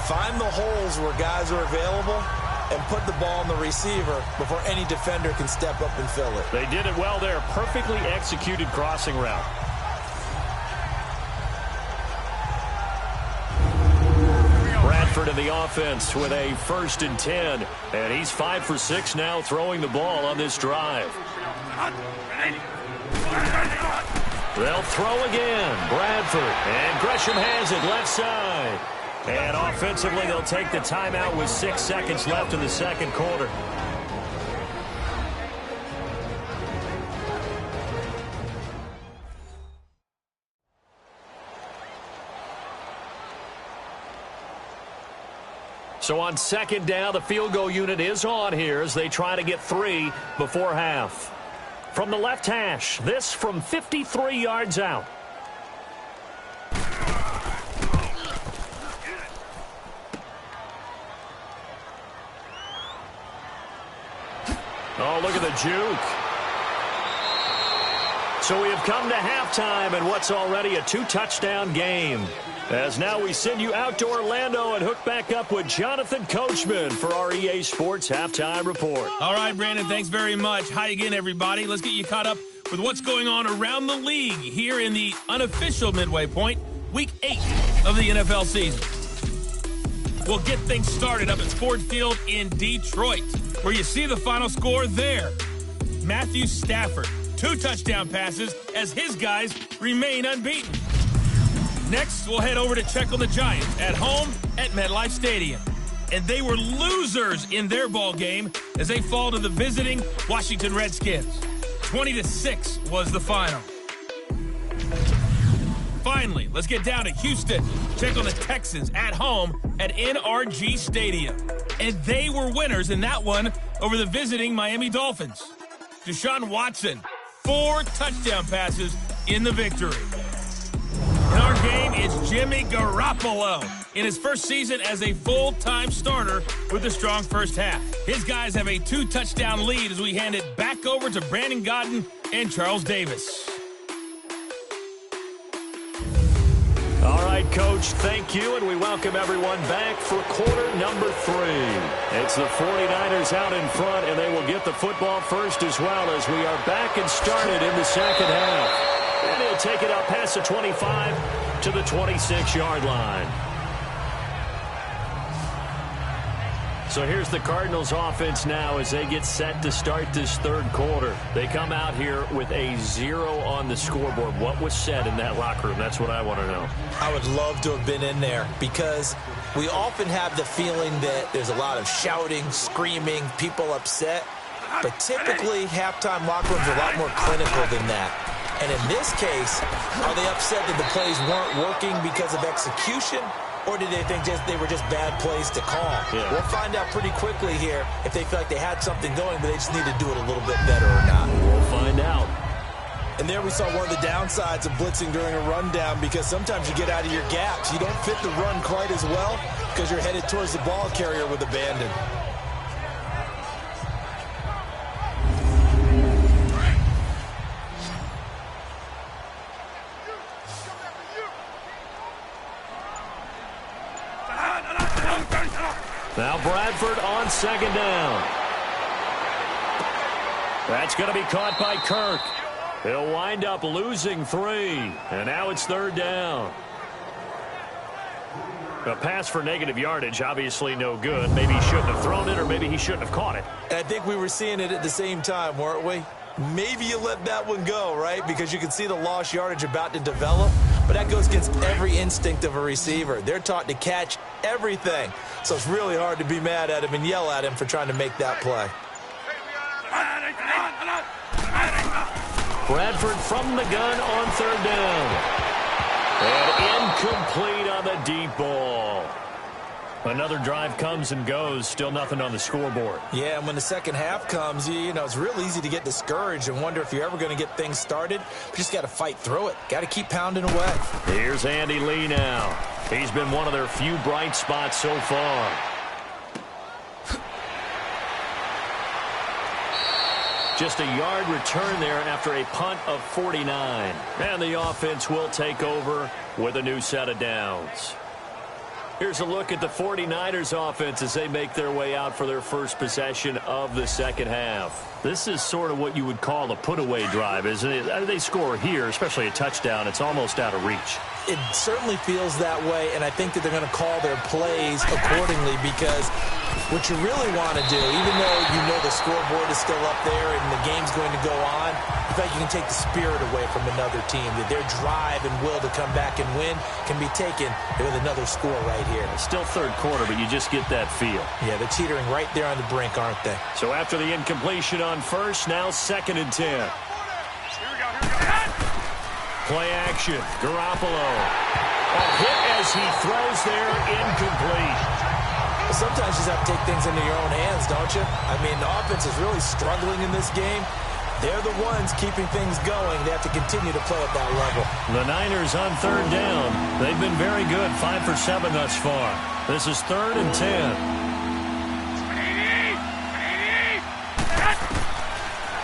[SPEAKER 3] find the holes where guys are available and put the ball on the receiver before any defender can step up and fill it.
[SPEAKER 2] They did it well there. Perfectly executed crossing route. Bradford in the offense with a 1st and 10. And he's 5 for 6 now throwing the ball on this drive. They'll throw again. Bradford. And Gresham has it left side. And offensively, they'll take the timeout with 6 seconds left in the 2nd quarter. So on 2nd down, the field goal unit is on here as they try to get 3 before half. From the left hash, this from 53 yards out. Oh, look at the juke. So we have come to halftime in what's already a 2-touchdown game. As now we send you out to Orlando and hook back up with Jonathan Coachman for our EA Sports Halftime Report.
[SPEAKER 1] All right, Brandon, thanks very much. Hi again, everybody. Let's get you caught up with what's going on around the league here in the unofficial midway point, Week 8 of the NFL season. We'll get things started up at Ford Field in Detroit, where you see the final score there. Matthew Stafford, 2 touchdown passes as his guys remain unbeaten. Next, we'll head over to check on the Giants at home at MetLife Stadium. And they were losers in their ball game as they fall to the visiting Washington Redskins. 20-6 was the final. Finally, let's get down to Houston. Check on the Texans at home at NRG Stadium. And they were winners in that one over the visiting Miami Dolphins. Deshaun Watson, 4 touchdown passes in the victory. In our game, it's Jimmy Garoppolo in his first season as a full-time starter with a strong first half. His guys have a 2-touchdown lead as we hand it back over to Brandon Godden and Charles Davis.
[SPEAKER 2] All right, Coach, thank you, and we welcome everyone back for quarter number 3. It's the 49ers out in front, and they will get the football first as well as we are back and started in the second half. And he'll take it out past the 25 to the 26-yard line. So here's the Cardinals offense now as they get set to start this third quarter. They come out here with a 0 on the scoreboard. What was said in that locker room? That's what I want to know.
[SPEAKER 3] I would love to have been in there because we often have the feeling that there's a lot of shouting, screaming, people upset. But typically, halftime locker rooms are a lot more clinical than that. And in this case, are they upset that the plays weren't working because of execution? Or did they think they were just bad plays to call? Yeah. We'll find out pretty quickly here if they feel like they had something going, but they just need to do it a little bit better or not.
[SPEAKER 2] We'll find out.
[SPEAKER 3] And there we saw one of the downsides of blitzing during a rundown because sometimes you get out of your gaps. You don't fit the run quite as well because you're headed towards the ball carrier with abandon.
[SPEAKER 2] Now Bradford on second down. That's going to be caught by Kirk. He'll wind up losing 3. And now it's third down. A pass for negative yardage, obviously no good. Maybe he shouldn't have thrown it, or maybe he shouldn't have caught it.
[SPEAKER 3] And I think we were seeing it at the same time, weren't we? Maybe you let that one go, right? Because you can see the lost yardage about to develop. But that goes against every instinct of a receiver. They're taught to catch everything. So it's really hard to be mad at him and yell at him for trying to make that play.
[SPEAKER 2] Bradford from the gun on third down. And incomplete on the deep ball. Another drive comes and goes. Still nothing on the scoreboard.
[SPEAKER 3] Yeah, and when the second half comes, you know, it's real easy to get discouraged and wonder if you're ever going to get things started. You just got to fight through it. Got to keep pounding away.
[SPEAKER 2] Here's Andy Lee now. He's been one of their few bright spots so far. Just a yard return there after a punt of 49. And the offense will take over with a new set of downs. Here's a look at the 49ers offense as they make their way out for their first possession of the second half. This is sort of what you would call a put-away drive, isn't it? They score here, especially a touchdown. It's almost out of reach.
[SPEAKER 3] It certainly feels that way, and I think that they're going to call their plays accordingly because what you really want to do, even though you know the scoreboard is still up there and the game's going to go on, you feel like you can take the spirit away from another team, that their drive and will to come back and win can be taken with another score right here.
[SPEAKER 2] It's still third quarter, but you just get that feel.
[SPEAKER 3] Yeah, they're teetering right there on the brink, aren't they?
[SPEAKER 2] So after the incompletion on first, now 2nd and 10. Play action. Garoppolo. A hit as he throws there, incomplete.
[SPEAKER 3] Well, sometimes you just have to take things into your own hands, don't you? I mean, the offense is really struggling in this game. They're the ones keeping things going. They have to continue to play at that level.
[SPEAKER 2] The Niners on third down. They've been very good, 5 for 7 thus far. This is 3rd and 10.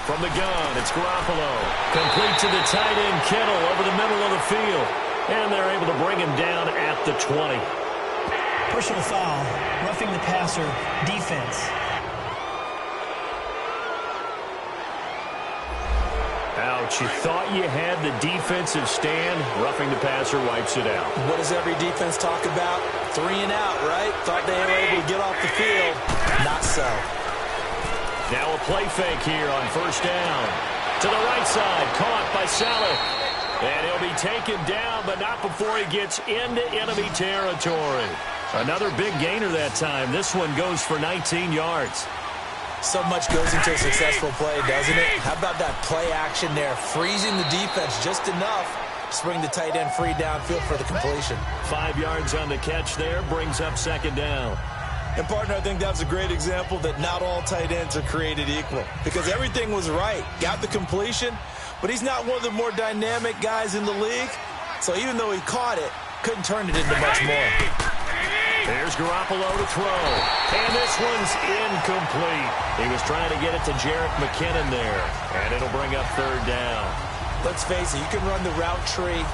[SPEAKER 2] From the gun, it's Garoppolo. Complete to the tight end, Kittle, over the middle of the field. And they're able to bring him down at the 20.
[SPEAKER 4] Personal foul, roughing the passer, defense.
[SPEAKER 2] Ouch, you thought you had the defensive stand. Roughing the passer wipes it out.
[SPEAKER 3] What does every defense talk about? 3 and out, right? Thought they were able to get off the field. Not so.
[SPEAKER 2] Now a play fake here on first down. To the right side, caught by Saleh. And he'll be taken down, but not before he gets into enemy territory. Another big gainer that time. This one goes for 19 yards.
[SPEAKER 3] So much goes into a successful play, doesn't it? How about that play action there? Freezing the defense just enough to bring the tight end free downfield for the completion.
[SPEAKER 2] 5 yards on the catch there, brings up 2nd down.
[SPEAKER 3] And, partner, I think that was a great example that not all tight ends are created equal because everything was right. Got the completion, but he's not one of the more dynamic guys in the league. So even though he caught it, couldn't turn it into much more.
[SPEAKER 2] There's Garoppolo to throw. And this one's incomplete. He was trying to get it to Jerick McKinnon there. And it'll bring up 3rd down.
[SPEAKER 3] Let's face it, you can run the route tree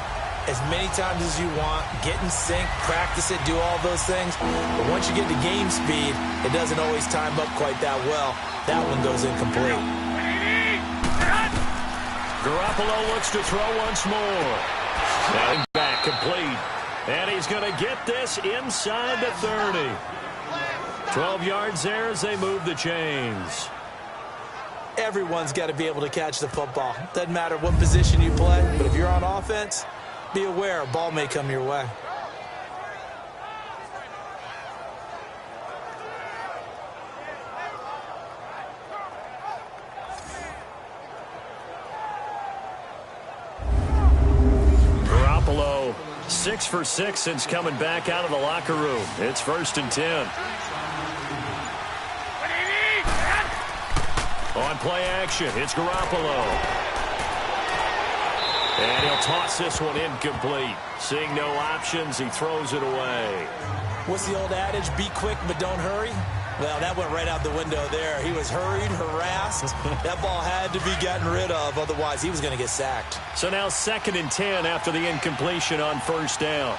[SPEAKER 3] as many times as you want, get in sync, practice it, do all those things. But once you get to game speed, it doesn't always time up quite that well. That one goes incomplete.
[SPEAKER 2] Garoppolo looks to throw once more. Now back, complete. And he's going to get this inside the 30. 12 yards there as they move the chains.
[SPEAKER 3] Everyone's got to be able to catch the football. Doesn't matter what position you play, but if you're on offense, be aware a ball may come your way.
[SPEAKER 2] Garoppolo, 6 for 6 since coming back out of the locker room. It's 1st and 10. On play action, it's Garoppolo. And he'll toss this one incomplete. Seeing no options, he throws it away.
[SPEAKER 3] What's the old adage? Be quick, but don't hurry. Well, that went right out the window there. He was hurried, harassed. That ball had to be gotten rid of, otherwise he was going to get sacked.
[SPEAKER 2] So now 2nd and 10 after the incompletion on 1st down.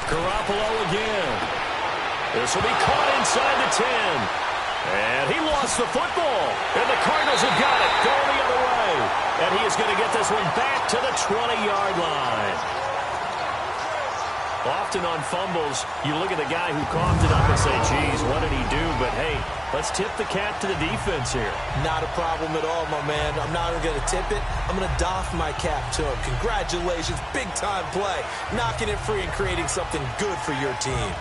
[SPEAKER 2] Garoppolo again. This will be caught inside the 10. And he lost the football. And the Cardinals have got it. Going the other way. And he is going to get this one back to the 20-yard line. Often on fumbles, you look at the guy who coughed it up and say, geez, what did he do? But, hey, let's tip the cap to the defense here.
[SPEAKER 3] Not a problem at all, my man. I'm not even going to tip it. I'm going to doff my cap to him. Congratulations. Big-time play. Knocking it free and creating something good for your team.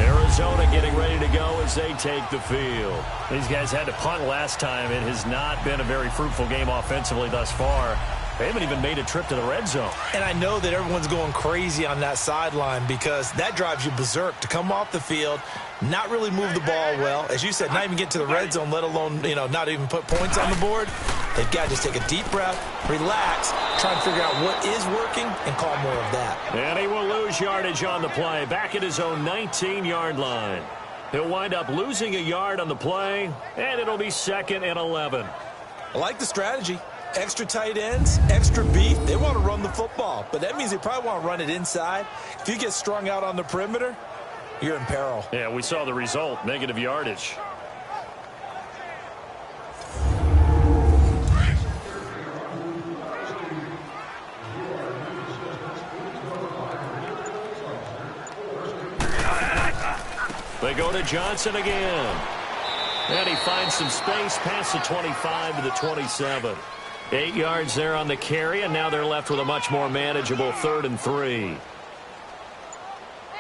[SPEAKER 2] Arizona getting ready to go as they take the field. These guys had to punt last time. It has not been a very fruitful game offensively thus far. They haven't even made a trip to the red zone. And
[SPEAKER 3] I know that everyone's going crazy on that sideline because that drives you berserk to come off the field, not really move the ball well. As you said, not even get to the red zone, let alone, not even put points on the board. They've got to just take a deep breath, relax, try and figure out what is working, and call more of that.
[SPEAKER 2] And he will lose yardage on the play, back at his own 19-yard line. He'll wind up losing a yard on the play, and it'll be 2nd and 11.
[SPEAKER 3] I like the strategy. Extra tight ends, extra beef. They want to run the football, but that means they probably want to run it inside. If you get strung out on the perimeter, you're in peril.
[SPEAKER 2] Yeah, we saw the result, negative yardage. They go to Johnson again. And he finds some space past the 25 to the 27. 8 yards there on the carry, and now they're left with a much more manageable 3rd and 3.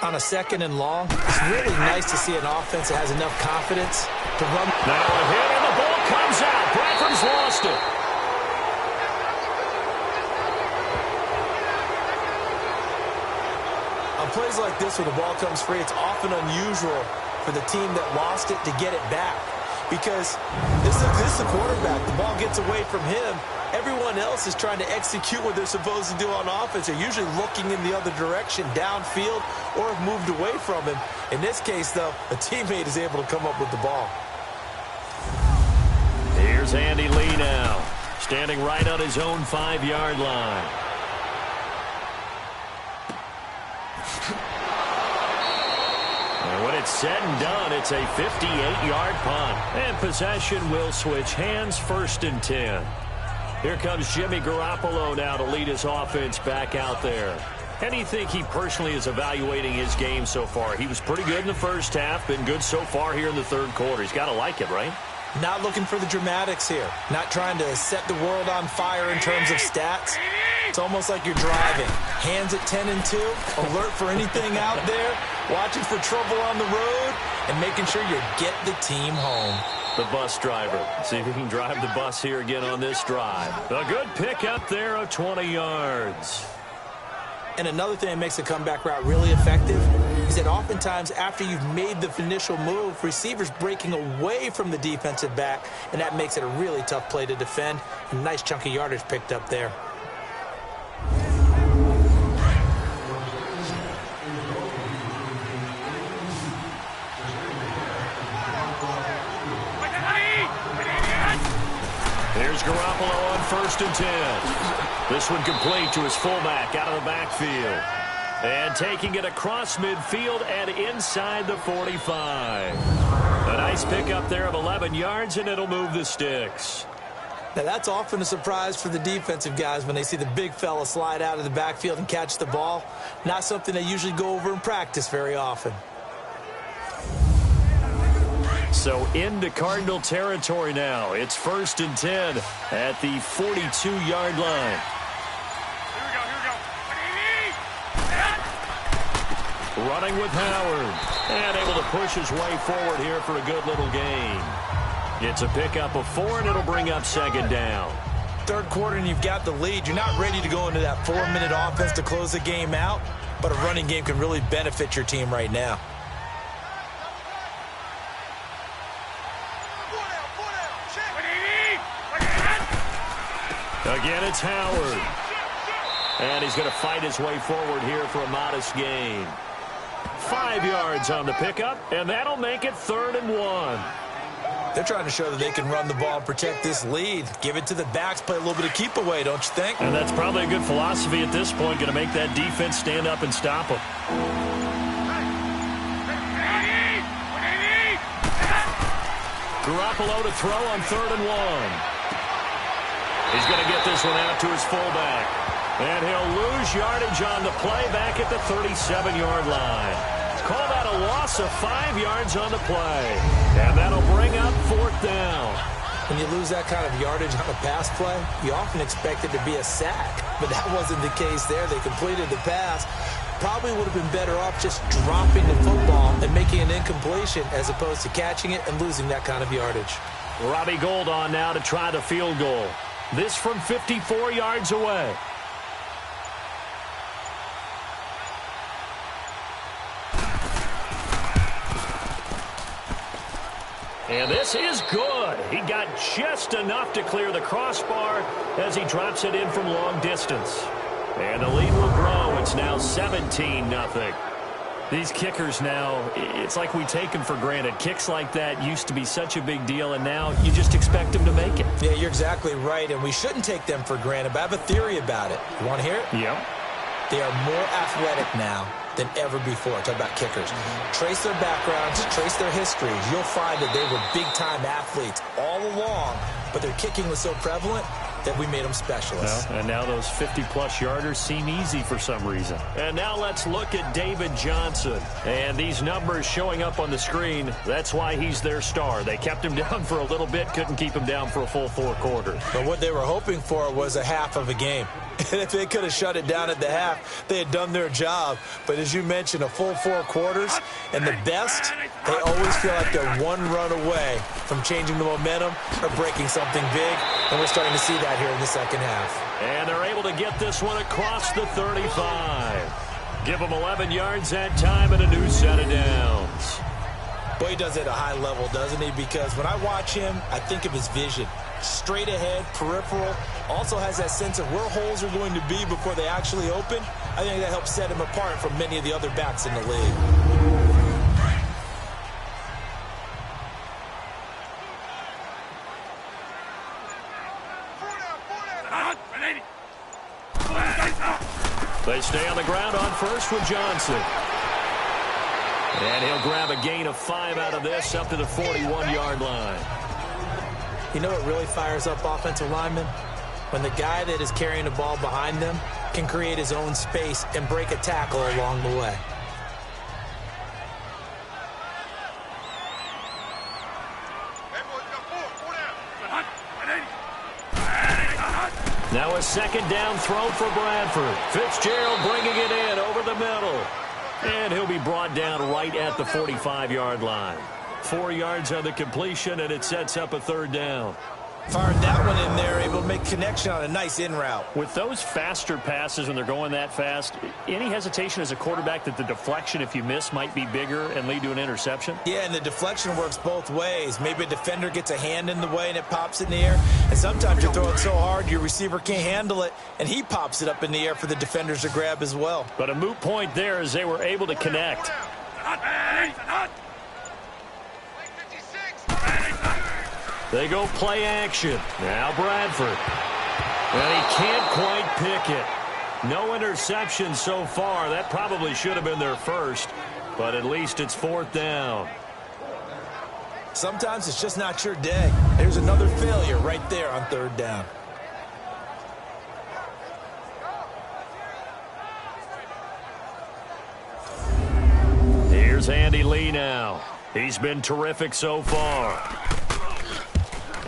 [SPEAKER 3] On a 2nd and long, it's really nice to see an offense that has enough confidence to run.
[SPEAKER 2] Now a hit, and the ball comes out. Bradford's lost it.
[SPEAKER 3] On plays like this where the ball comes free, it's often unusual for the team that lost it to get it back. Because this is the quarterback. The ball gets away from him. Everyone else is trying to execute what they're supposed to do on offense. They're usually looking in the other direction, downfield, or have moved away from him. In this case, though, a teammate is able to come up with the ball.
[SPEAKER 2] Here's Andy Lee now, standing right on his own 5-yard line. And when it's said and done, it's a 58-yard punt. And possession will switch hands, 1st and 10. Here comes Jimmy Garoppolo now to lead his offense back out there. How do you think he personally is evaluating his game so far? He was pretty good in the first half, been good so far here in the 3rd quarter. He's got to like it, right?
[SPEAKER 3] Not looking for the dramatics here. Not trying to set the world on fire in terms of stats. It's almost like you're driving. Hands at 10 and 2, alert for anything out there, watching for trouble on the road, and making sure you get the team home.
[SPEAKER 2] The bus driver. See if he can drive the bus here again on this drive. A good pick up there of 20 yards.
[SPEAKER 3] And another thing that makes a comeback route really effective is that oftentimes after you've made the initial move, receivers breaking away from the defensive back, and that makes it a really tough play to defend. A nice chunk of yardage picked up there.
[SPEAKER 2] Here's Garoppolo on 1st and 10. This one complete to his fullback out of the backfield. And taking it across midfield and inside the 45. A nice pickup there of 11 yards, and it'll move the sticks.
[SPEAKER 3] Now, that's often a surprise for the defensive guys when they see the big fella slide out of the backfield and catch the ball. Not something they usually go over in practice very often.
[SPEAKER 2] So into Cardinal territory now. It's 1st and 10 at the 42-yard line. Running with Howard. And able to push his way forward here for a good little gain. It's a pickup of 4, and it'll bring up 2nd down.
[SPEAKER 3] Third quarter, and you've got the lead. You're not ready to go into that 4-minute offense to close the game out, but a running game can really benefit your team right now.
[SPEAKER 2] Again, it's Howard. And he's going to fight his way forward here for a modest gain. 5 yards on the pickup, and that'll make it 3rd and 1.
[SPEAKER 3] They're trying to show that they can run the ball and protect this lead. Give it to the backs, play a little bit of keep away, don't you think?
[SPEAKER 2] And that's probably a good philosophy at this point, going to make that defense stand up and stop them. Garoppolo to throw on 3rd and 1. He's going to get this one out to his fullback. And he'll lose yardage on the play back at the 37-yard line. Call that a loss of 5 yards on the play. And that'll bring up 4th down.
[SPEAKER 3] When you lose that kind of yardage on a pass play, you often expect it to be a sack. But that wasn't the case there. They completed the pass. Probably would have been better off just dropping the football and making an incompletion as opposed to catching it and losing that kind of yardage.
[SPEAKER 2] Robbie Gould on now to try the field goal. This from 54 yards away. And this is good. He got just enough to clear the crossbar as he drops it in from long distance. And the lead will grow. It's now 17-0. These kickers now, it's like we take them for granted. Kicks like that used to be such a big deal, and now you just expect them to make it.
[SPEAKER 3] Yeah, you're exactly right, and we shouldn't take them for granted, but I have a theory about it. You want to hear it?
[SPEAKER 2] Yep.
[SPEAKER 3] They are more athletic now than ever before. Talk about kickers. Trace their backgrounds, trace their histories. You'll find that they were big-time athletes all along, but their kicking was so prevalent that we made them specialists.
[SPEAKER 2] Well, and now those 50-plus yarders seem easy for some reason. And now let's look at David Johnson. And these numbers showing up on the screen, that's why he's their star. They kept him down for a little bit, couldn't keep him down for a full 4 quarters.
[SPEAKER 3] But what they were hoping for was a half of a game. And if they could have shut it down at the half, they had done their job. But as you mentioned, a full 4 quarters, and the best, they always feel like they're one run away from changing the momentum or breaking something big. And we're starting to see that here in the second half.
[SPEAKER 2] And they're able to get this one across the 35. Give them 11 yards that time and a new set of downs.
[SPEAKER 3] Boy, he does it at a high level, doesn't he? Because when I watch him, I think of his vision. Straight ahead, peripheral, also has that sense of where holes are going to be before they actually open. I think that helps set him apart from many of the other backs in the league.
[SPEAKER 2] They stay on the ground on first with Johnson. And he'll grab a gain of 5 out of this up to the 41-yard line.
[SPEAKER 3] You know what really fires up offensive linemen? When the guy that is carrying the ball behind them can create his own space and break a tackle along the way.
[SPEAKER 2] Now a second down throw for Bradford. Fitzgerald bringing it in over the middle. And he'll be brought down right at the 45-yard line. 4 yards on the completion, and it sets up a 3rd down.
[SPEAKER 3] Fired that one in there, able to make connection on a nice in route.
[SPEAKER 2] With those faster passes when they're going that fast, any hesitation as a quarterback that the deflection, if you miss, might be bigger and lead to an interception?
[SPEAKER 3] Yeah, and the deflection works both ways. Maybe a defender gets a hand in the way and it pops in the air. And sometimes you're throwing so hard your receiver can't handle it, and he pops it up in the air for the defenders to grab as well.
[SPEAKER 2] But a moot point there as they were able to connect. They go play action. Now Bradford. And he can't quite pick it. No interception so far. That probably should have been their first, but at least it's 4th down.
[SPEAKER 3] Sometimes it's just not your day. There's another failure right there on third down.
[SPEAKER 2] Here's Andy Lee now. He's been terrific so far.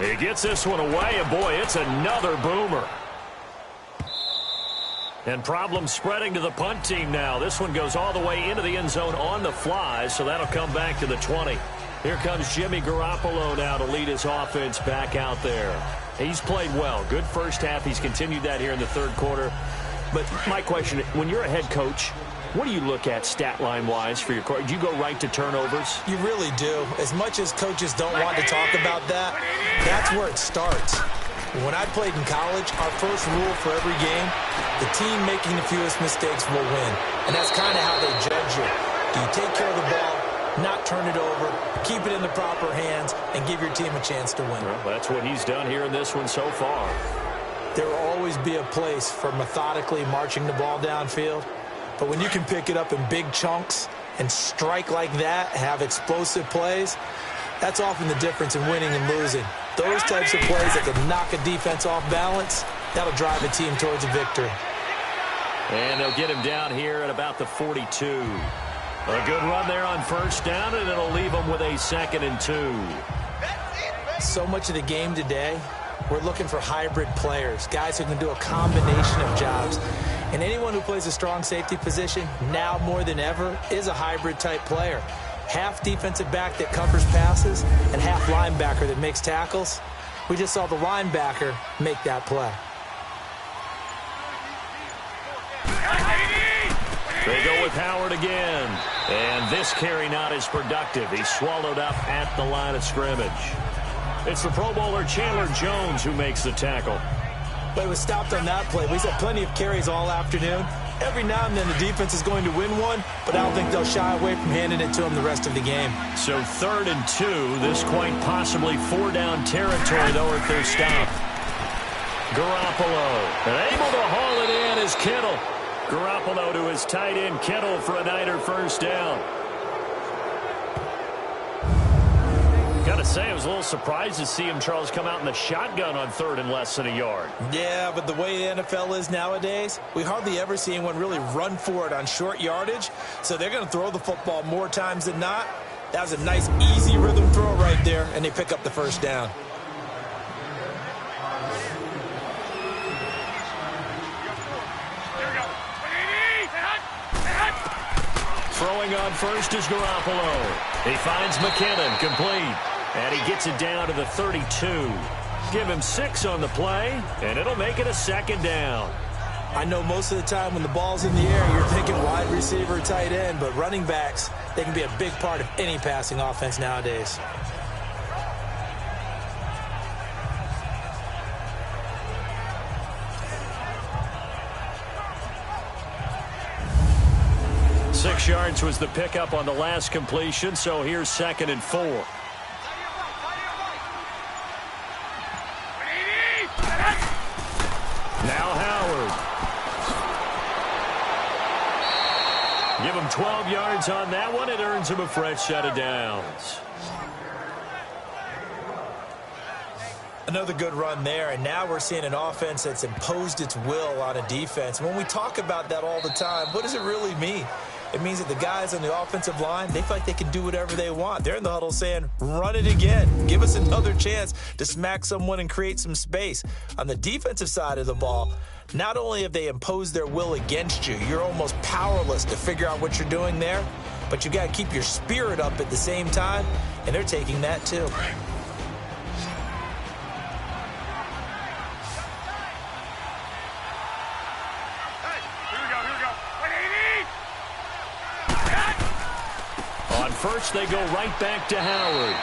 [SPEAKER 2] He gets this one away, and boy, it's another boomer. And problems spreading to the punt team now. This one goes all the way into the end zone on the fly, so that'll come back to the 20. Here comes Jimmy Garoppolo now to lead his offense back out there. He's played well. Good first half. He's continued that here in the third quarter. But my question, when you're a head coach, what do you look at stat line-wise for your court? Do you go right to turnovers?
[SPEAKER 3] You really do. As much as coaches don't want to talk about that, that's where it starts. When I played in college, our first rule for every game, the team making the fewest mistakes will win. And that's kind of how they judge you. Do you take care of the ball, not turn it over, keep it in the proper hands, and give your team a chance to win?
[SPEAKER 2] Well, that's what he's done here in this one so far.
[SPEAKER 3] There will always be a place for methodically marching the ball downfield. But when you can pick it up in big chunks and strike like that, have explosive plays, that's often the difference in winning and losing. Those types of plays that can knock a defense off balance, that'll drive a team towards a victory.
[SPEAKER 2] And they'll get him down here at about the 42. A good run there on first down, and it'll leave them with a 2nd and 2.
[SPEAKER 3] So much of the game today, we're looking for hybrid players, guys who can do a combination of jobs. And anyone who plays a strong safety position, now more than ever, is a hybrid-type player. Half defensive back that covers passes and half linebacker that makes tackles. We just saw the linebacker make that play.
[SPEAKER 2] They go with Howard again. And this carry not as productive. He's swallowed up at the line of scrimmage. It's the Pro Bowler Chandler Jones who makes the tackle.
[SPEAKER 3] But it was stopped on that play. We've had plenty of carries all afternoon. Every now and then the defense is going to win one, but I don't think they'll shy away from handing it to them the rest of the game.
[SPEAKER 2] So 3rd and 2. This quite possibly 4-down territory, though, if they're stopped. Garoppolo. And able to haul it in is Kittle. Garoppolo to his tight end Kittle for a Niner first down. Got to say, I was a little surprised to see him, Charles, come out in the shotgun on 3rd and less than a yard.
[SPEAKER 3] Yeah, but the way the NFL is nowadays, we hardly ever see anyone really run for it on short yardage. So they're going to throw the football more times than not. That was a nice, easy rhythm throw right there, and they pick up the first down.
[SPEAKER 2] Throwing on first is Garoppolo. He finds McKinnon, complete. And he gets it down to the 32. Give him 6 on the play, and it'll make it a 2nd down.
[SPEAKER 3] I know most of the time when the ball's in the air, you're thinking wide receiver, tight end, but running backs, they can be a big part of any passing offense nowadays.
[SPEAKER 2] Six yards was the pickup on the last completion, so here's 2nd and 4. Now Howard. Give him 12 yards on that one. It earns him a fresh set of downs.
[SPEAKER 3] Another good run there, and now we're seeing an offense that's imposed its will on a defense. When we talk about that all the time, what does it really mean? It means that the guys on the offensive line, they feel like they can do whatever they want. They're in the huddle saying, run it again. Give us another chance to smack someone and create some space. On the defensive side of the ball, not only have they imposed their will against you, you're almost powerless to figure out what you're doing there, but you got to keep your spirit up at the same time, and they're taking that too.
[SPEAKER 2] First, they go right back to Howard.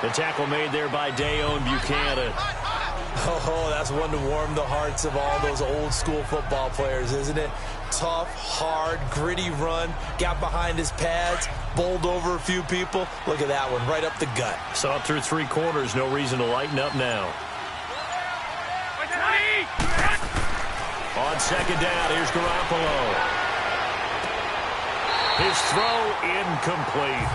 [SPEAKER 2] The tackle made there by Dayon Buchanan.
[SPEAKER 3] Oh, that's one to warm the hearts of all those old school football players, isn't it? Tough, hard, gritty run, got behind his pads, bowled over a few people. Look at that one, right up the gut.
[SPEAKER 2] Saw it through 3 quarters, no reason to lighten up now. On 2nd down, here's Garoppolo. His throw incomplete.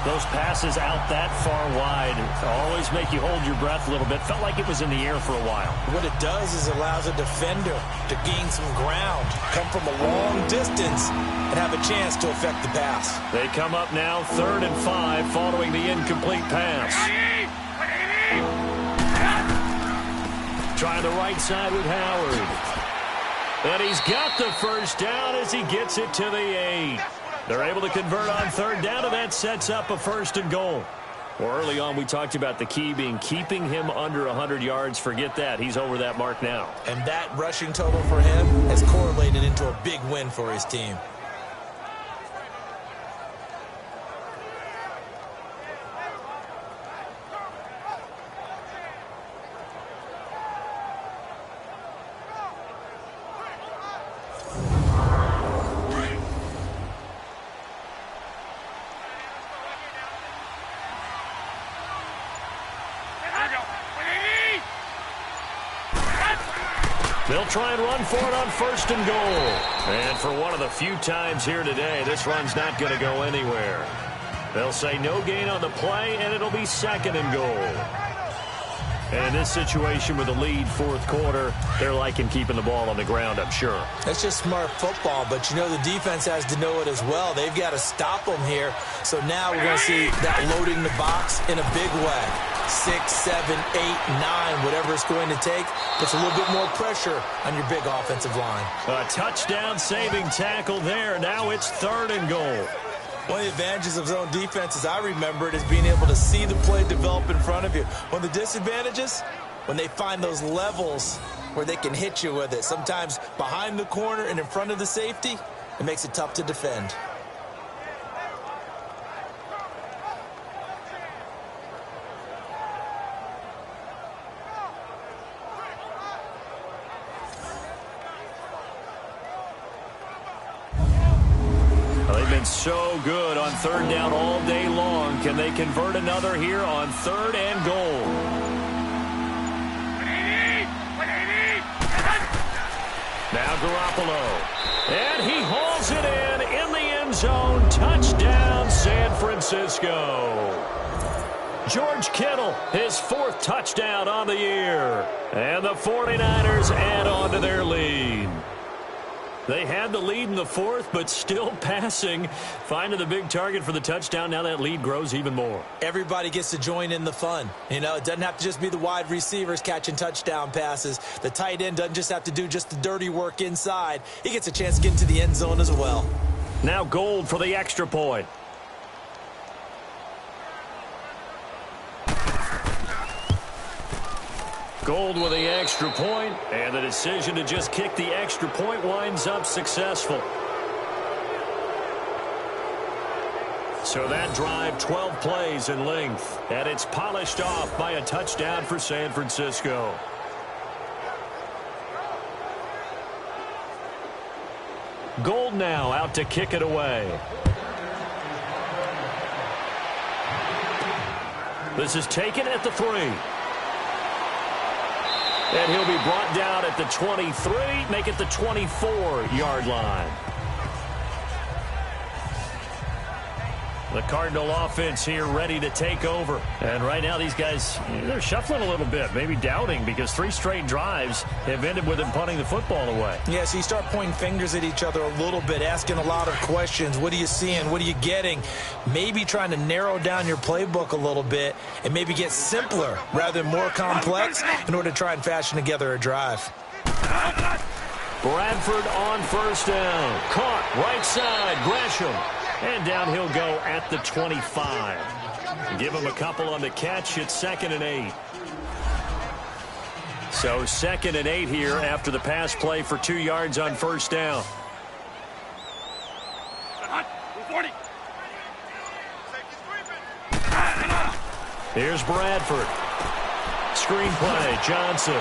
[SPEAKER 2] Those passes out that far wide always make you hold your breath a little bit. Felt like it was in the air for a while.
[SPEAKER 3] What it does is allows a defender to gain some ground, come from a long distance, and have a chance to affect the pass.
[SPEAKER 2] They come up now 3rd and 5 following the incomplete pass. Trying the right side with Howard. And he's got the first down as he gets it to the 8. They're able to convert on 3rd down, and that sets up a 1st and goal. Well, early on, we talked about the key being keeping him under 100 yards. Forget that. He's over that mark now.
[SPEAKER 3] And that rushing total for him has correlated into a big win for his team.
[SPEAKER 2] They'll try and run for it on 1st and goal. And for one of the few times here today, this run's not going to go anywhere. They'll say no gain on the play, and it'll be 2nd and goal. And in this situation with a lead 4th quarter, they're liking keeping the ball on the ground, I'm sure.
[SPEAKER 3] That's just smart football, but you know the defense has to know it as well. They've got to stop them here. So now we're going to see that loading the box in a big way. 6, 7, 8, 9, whatever it's going to take, puts a little bit more pressure on your big offensive line.
[SPEAKER 2] A touchdown-saving tackle there. Now it's 3rd and goal.
[SPEAKER 3] One of the advantages of zone defense, as I remember it, is being able to see the play develop in front of you. One of the disadvantages, when they find those levels where they can hit you with it, sometimes behind the corner and in front of the safety, it makes it tough to defend.
[SPEAKER 2] So good on 3rd down all day long. Can they convert another here on 3rd and goal? Now Garoppolo. And he hauls it in the end zone. Touchdown, San Francisco. George Kittle, his 4th touchdown on the year. And the 49ers add on to their lead. They had the lead in the 4th, but still passing. Finding the big target for the touchdown. Now that lead grows even more.
[SPEAKER 3] Everybody gets to join in the fun. You know, it doesn't have to just be the wide receivers catching touchdown passes. The tight end doesn't just have to do just the dirty work inside. He gets a chance to get into the end zone as well.
[SPEAKER 2] Now Gold for the extra point. Gold with the extra point, and the decision to just kick the extra point winds up successful. So that drive, 12 plays in length, and it's polished off by a touchdown for San Francisco. Gold now out to kick it away. This is taken at the 3. And he'll be brought down at the 23, make it the 24-yard line. The Cardinal offense here ready to take over. And right now these guys, they're shuffling a little bit, maybe doubting, because 3 straight drives have ended with them punting the football away.
[SPEAKER 3] Yeah, so you start pointing fingers at each other a little bit, asking a lot of questions. What are you seeing? What are you getting? Maybe trying to narrow down your playbook a little bit and maybe get simpler rather than more complex in order to try and fashion together a drive.
[SPEAKER 2] Bradford on first down. Caught right side, Gresham. And down he'll go at the 25. Give him a couple on the catch. It's 2nd and 8. So 2nd and 8 here after the pass play for 2 yards on first down. Here's Bradford. Screen play, Johnson.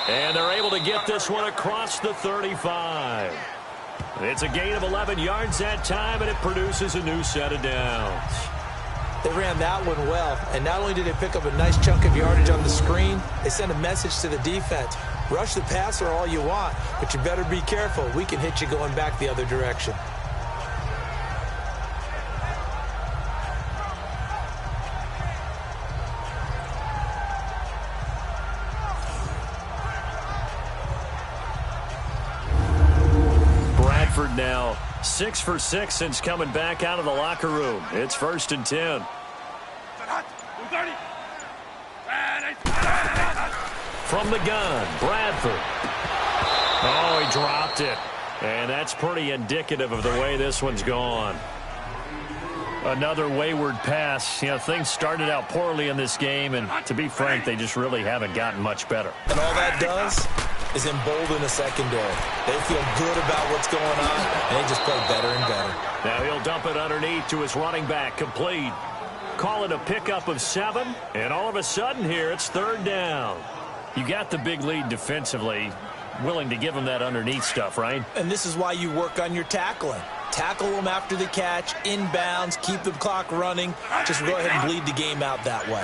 [SPEAKER 2] And they're able to get this one across the 35. It's a gain of 11 yards that time, and it produces a new set of downs.
[SPEAKER 3] They ran that one well, and not only did they pick up a nice chunk of yardage on the screen, they sent a message to the defense. Rush the passer all you want, but you better be careful. We can hit you going back the other direction.
[SPEAKER 2] 6 for 6 since coming back out of the locker room. It's 1st and 10. From the gun, Bradford. Oh, he dropped it. And that's pretty indicative of the way this one's gone. Another wayward pass. You know, things started out poorly in this game, and to be frank, they just really haven't gotten much better.
[SPEAKER 3] And all that does is embolden the secondary. They feel good about what's going on, and they just play better and better.
[SPEAKER 2] Now he'll dump it underneath to his running back, complete. Call it a pickup of 7, and all of a sudden here, it's 3rd down. You got the big lead defensively, willing to give them that underneath stuff, right?
[SPEAKER 3] And this is why you work on your tackling. Tackle them after the catch, inbounds, keep the clock running. Just go ahead and bleed the game out that way.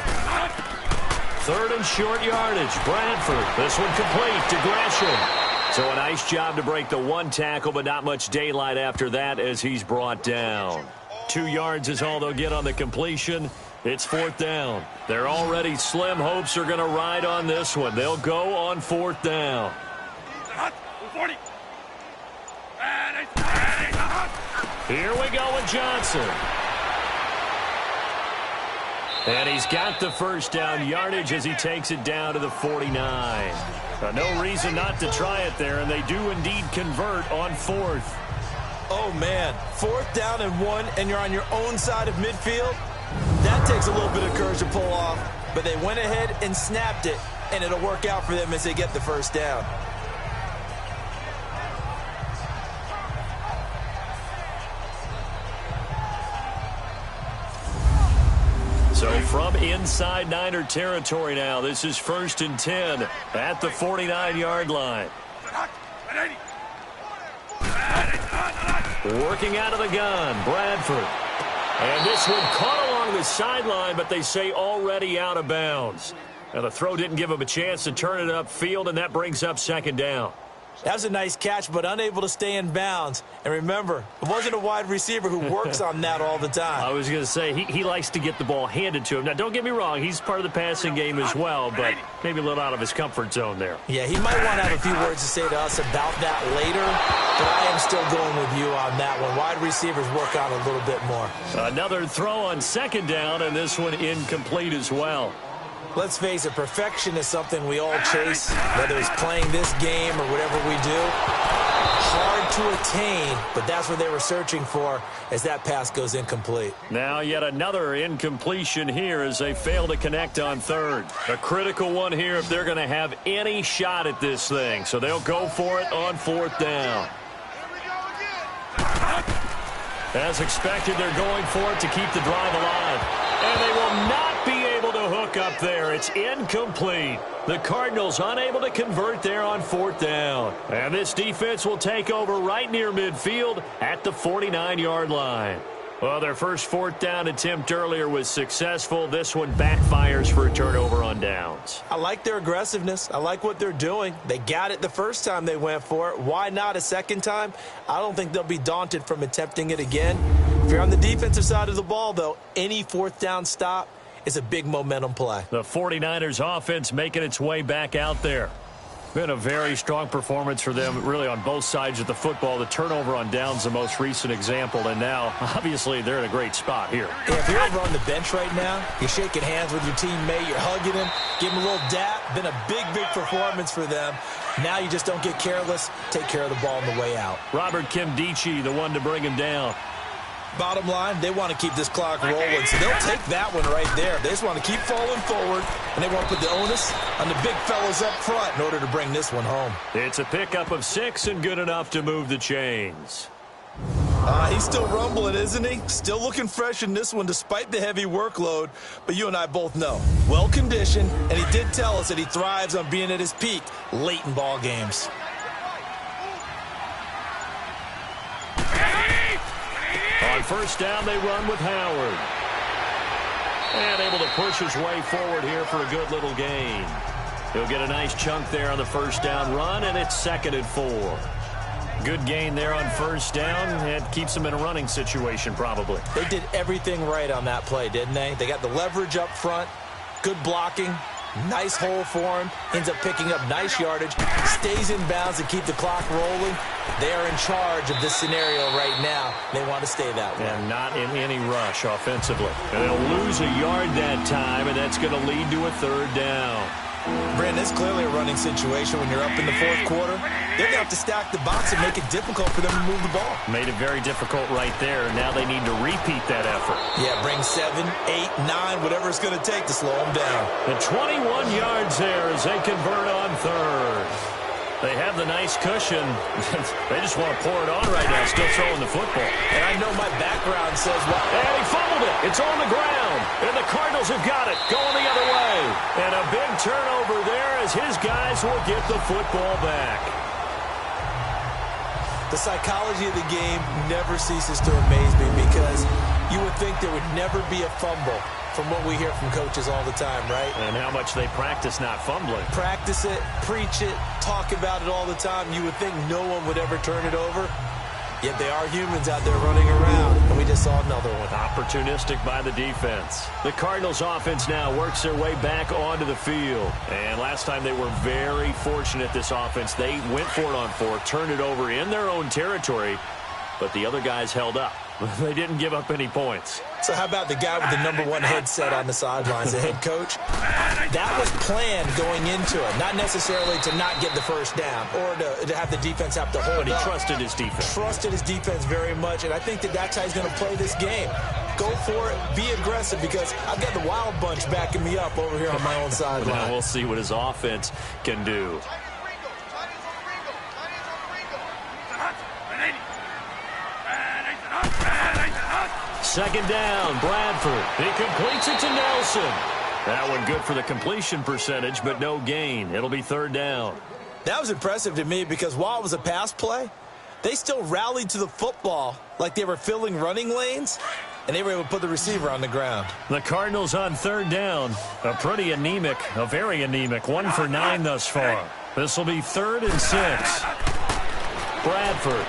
[SPEAKER 2] 3rd and short yardage. Bradford. This one complete to Gresham. So a nice job to break the 1 tackle, but not much daylight after that as he's brought down. 2 yards is all they'll get on the completion. It's 4th down. Their already slim hopes are going to ride on this one. They'll go on 4th down. Here we go with Johnson. And he's got the 1st down yardage as he takes it down to the 49. No reason not to try it there, and they do indeed convert on 4th.
[SPEAKER 3] Oh, man. 4th down and 1, and you're on your own side of midfield? That takes a little bit of courage to pull off, but they went ahead and snapped it, and it'll work out for them as they get the 1st down.
[SPEAKER 2] So from inside Niner territory now, this is 1st and 10 at the 49-yard line. Working out of the gun, Bradford. And this one caught along the sideline, but they say already out of bounds. Now the throw didn't give him a chance to turn it upfield, and that brings up 2nd down.
[SPEAKER 3] That was a nice catch, but unable to stay in bounds. And remember, it wasn't a wide receiver who works on that all the time.
[SPEAKER 2] I was going to say, he likes to get the ball handed to him. Now, don't get me wrong, he's part of the passing game as well, but maybe a little out of his comfort zone there.
[SPEAKER 3] Yeah, he might want to have a few words to say to us about that later, but I am still going with you on that one. Wide receivers work on a little bit more.
[SPEAKER 2] Another throw on 2nd down, and this one incomplete as well.
[SPEAKER 3] Let's face it, perfection is something we all chase, whether it's playing this game or whatever we do. Hard to attain, but that's what they were searching for as that pass goes incomplete.
[SPEAKER 2] Now yet another incompletion here as they fail to connect on 3rd. A critical one here if they're going to have any shot at this thing. So they'll go for it on 4th down. As expected, they're going for it to keep the drive alive. And they will not be able to hook up there. It's incomplete. The Cardinals unable to convert there on 4th down. And this defense will take over right near midfield at the 49-yard line. Well, their first 4th down attempt earlier was successful. This one backfires for a turnover on downs.
[SPEAKER 3] I like their aggressiveness. I like what they're doing. They got it the first time they went for it. Why not a second time? I don't think they'll be daunted from attempting it again. If you're on the defensive side of the ball, though, any 4th down stop is a big momentum play.
[SPEAKER 2] The 49ers offense making its way back out there. Been a very strong performance for them, really, on both sides of the football. The turnover on downs, the most recent example, and now, obviously, they're in a great spot here.
[SPEAKER 3] Yeah, if you're over on the bench right now, you're shaking hands with your teammate, you're hugging him, give him a little dap. Been a big, big performance for them. Now you just don't get careless. Take care of the ball on the way out.
[SPEAKER 2] Robert Kimdichie, the one to bring him down.
[SPEAKER 3] Bottom line, they want to keep this clock rolling, so they'll take that one right there. They just want to keep falling forward, and they want to put the onus on the big fellas up front in order to bring this one home.
[SPEAKER 2] It's a pickup of 6 and good enough to move the chains.
[SPEAKER 3] He's still rumbling, isn't he? Still looking fresh in this one despite the heavy workload, but you and I both know. Well-conditioned, and he did tell us that he thrives on being at his peak late in ball games.
[SPEAKER 2] On 1st down, they run with Howard. And able to push his way forward here for a good little gain. He'll get a nice chunk there on the 1st down run, and it's 2nd and 4. Good gain there on 1st down. It keeps them in a running situation, probably.
[SPEAKER 3] They did everything right on that play, didn't they? They got the leverage up front, good blocking, Nice hole for him. Ends up picking up nice yardage. Stays in bounds to keep the clock rolling. They are in charge of this scenario right now. They want to stay that way.
[SPEAKER 2] And not in any rush offensively. And they'll lose a yard that time, and that's going to lead to a third down.
[SPEAKER 3] Brandon, it's clearly a running situation when you're up in the fourth quarter. They're going to have to stack the box and make it difficult for them to move the ball.
[SPEAKER 2] Made it very difficult right there. Now they need to repeat that effort.
[SPEAKER 3] Yeah, bring 7, 8, 9, whatever it's going to take to slow them down.
[SPEAKER 2] And 21 yards there as they convert on third. They have the nice cushion. They just want to pour it on right now, still throwing the football.
[SPEAKER 3] And I know my background says, well,
[SPEAKER 2] and he fumbled it. It's on the ground. And the Cardinals have got it, going the other way. And a big turnover there as his guys will get the football back.
[SPEAKER 3] The psychology of the game never ceases to amaze me because you would think there would never be a fumble from what we hear from coaches all the time, right?
[SPEAKER 2] And how much they practice not fumbling.
[SPEAKER 3] Practice it, preach it, talk about it all the time. You would think no one would ever turn it over. Yet they are humans out there running around, and we just saw another one.
[SPEAKER 2] Opportunistic by the defense. The Cardinals offense now works their way back onto the field. And last time they were very fortunate, this offense. They went for it on 4, turned it over in their own territory, but the other guys held up. They didn't give up any points.
[SPEAKER 3] So how about the guy with the #1 headset on the sidelines, the head coach? That was planned going into it, not necessarily to not get the first down or to have the defense have to hold
[SPEAKER 2] But he
[SPEAKER 3] up.
[SPEAKER 2] trusted his defense.
[SPEAKER 3] Trusted his defense very much, and I think that's how he's going to play this game. Go for it, be aggressive, because I've got the wild bunch backing me up over here on my own sideline.
[SPEAKER 2] Now we'll see what his offense can do. Second down, Bradford. He completes it to Nelson. That one good for the completion percentage, but no gain. It'll be third down.
[SPEAKER 3] That was impressive to me because while it was a pass play, they still rallied to the football like they were filling running lanes, and they were able to put the receiver on the ground.
[SPEAKER 2] The Cardinals on third down. A very anemic 1 for 9 thus far. This will be 3rd and 6. Bradford.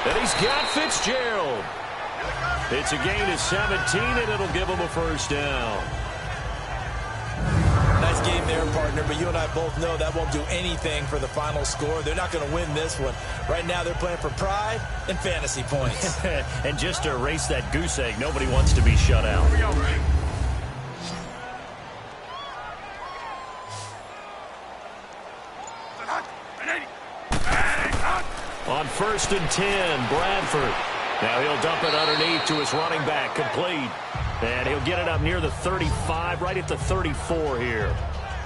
[SPEAKER 2] And he's got Fitzgerald. It's a gain of 17, and it'll give him a first down.
[SPEAKER 3] Nice game there, partner, but you and I both know that won't do anything for the final score. They're not going to win this one. Right now they're playing for pride and fantasy points.
[SPEAKER 2] And just to erase that goose egg, nobody wants to be shut out. On 1st and 10, Bradford. Now he'll dump it underneath to his running back, complete. And he'll get it up near the 35, right at the 34 here.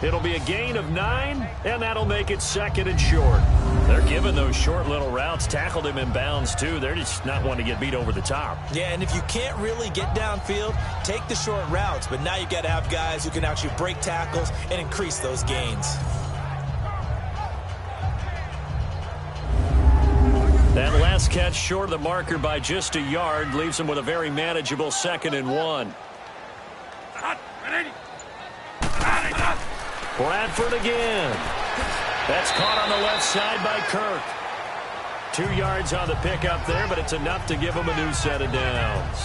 [SPEAKER 2] It'll be a gain of 9, and that'll make it 2nd and short. They're giving those short little routes, tackled him in bounds too. They're just not wanting to get beat over the top.
[SPEAKER 3] Yeah, and if you can't really get downfield, take the short routes. But now you've got to have guys who can actually break tackles and increase those gains.
[SPEAKER 2] That last catch short of the marker by just a yard leaves him with a very manageable 2nd and 1. Bradford again. That's caught on the left side by Kirk. 2 yards on the pickup there, but it's enough to give him a new set of downs.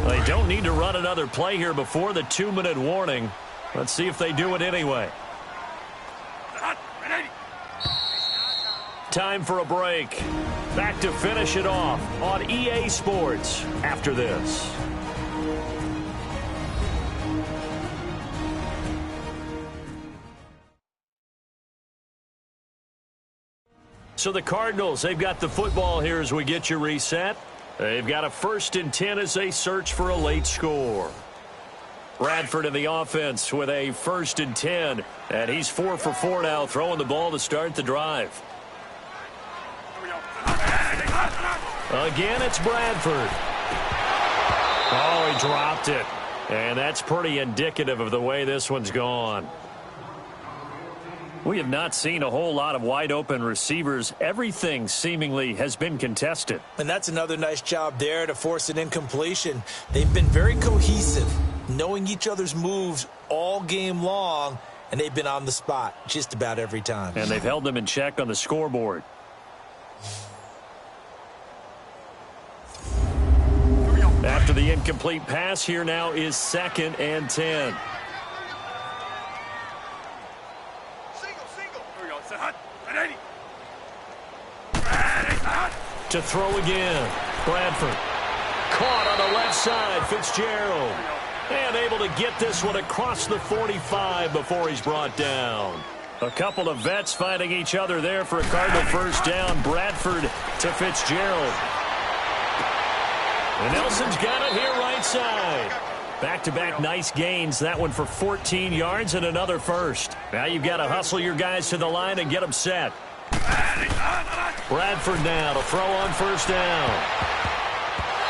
[SPEAKER 2] They don't need to run another play here before the 2-minute warning. Let's see if they do it anyway. Time for a break. Back to finish it off on EA Sports after this. So the Cardinals, they've got the football here as we get you reset. They've got a 1st and 10 as they search for a late score. Bradford in the offense with a 1st and 10. And he's 4 for 4 now, throwing the ball to start the drive. Again, it's Bradford. Oh, he dropped it. And that's pretty indicative of the way this one's gone. We have not seen a whole lot of wide-open receivers. Everything seemingly has been contested.
[SPEAKER 3] And that's another nice job there to force an incompletion. They've been very cohesive, knowing each other's moves all game long, and they've been on the spot just about every time.
[SPEAKER 2] And they've held them in check on the scoreboard. After the incomplete pass, here now is 2nd and 10. To throw again. Bradford. Caught on the left side. Fitzgerald. And able to get this one across the 45 before he's brought down. A couple of vets fighting each other there for a Cardinal first down. Bradford to Fitzgerald. And Nelson's got it here right side. Back-to-back nice gains. That one for 14 yards and another first. Now you've got to hustle your guys to the line and get them set. Bradford now to throw on first down.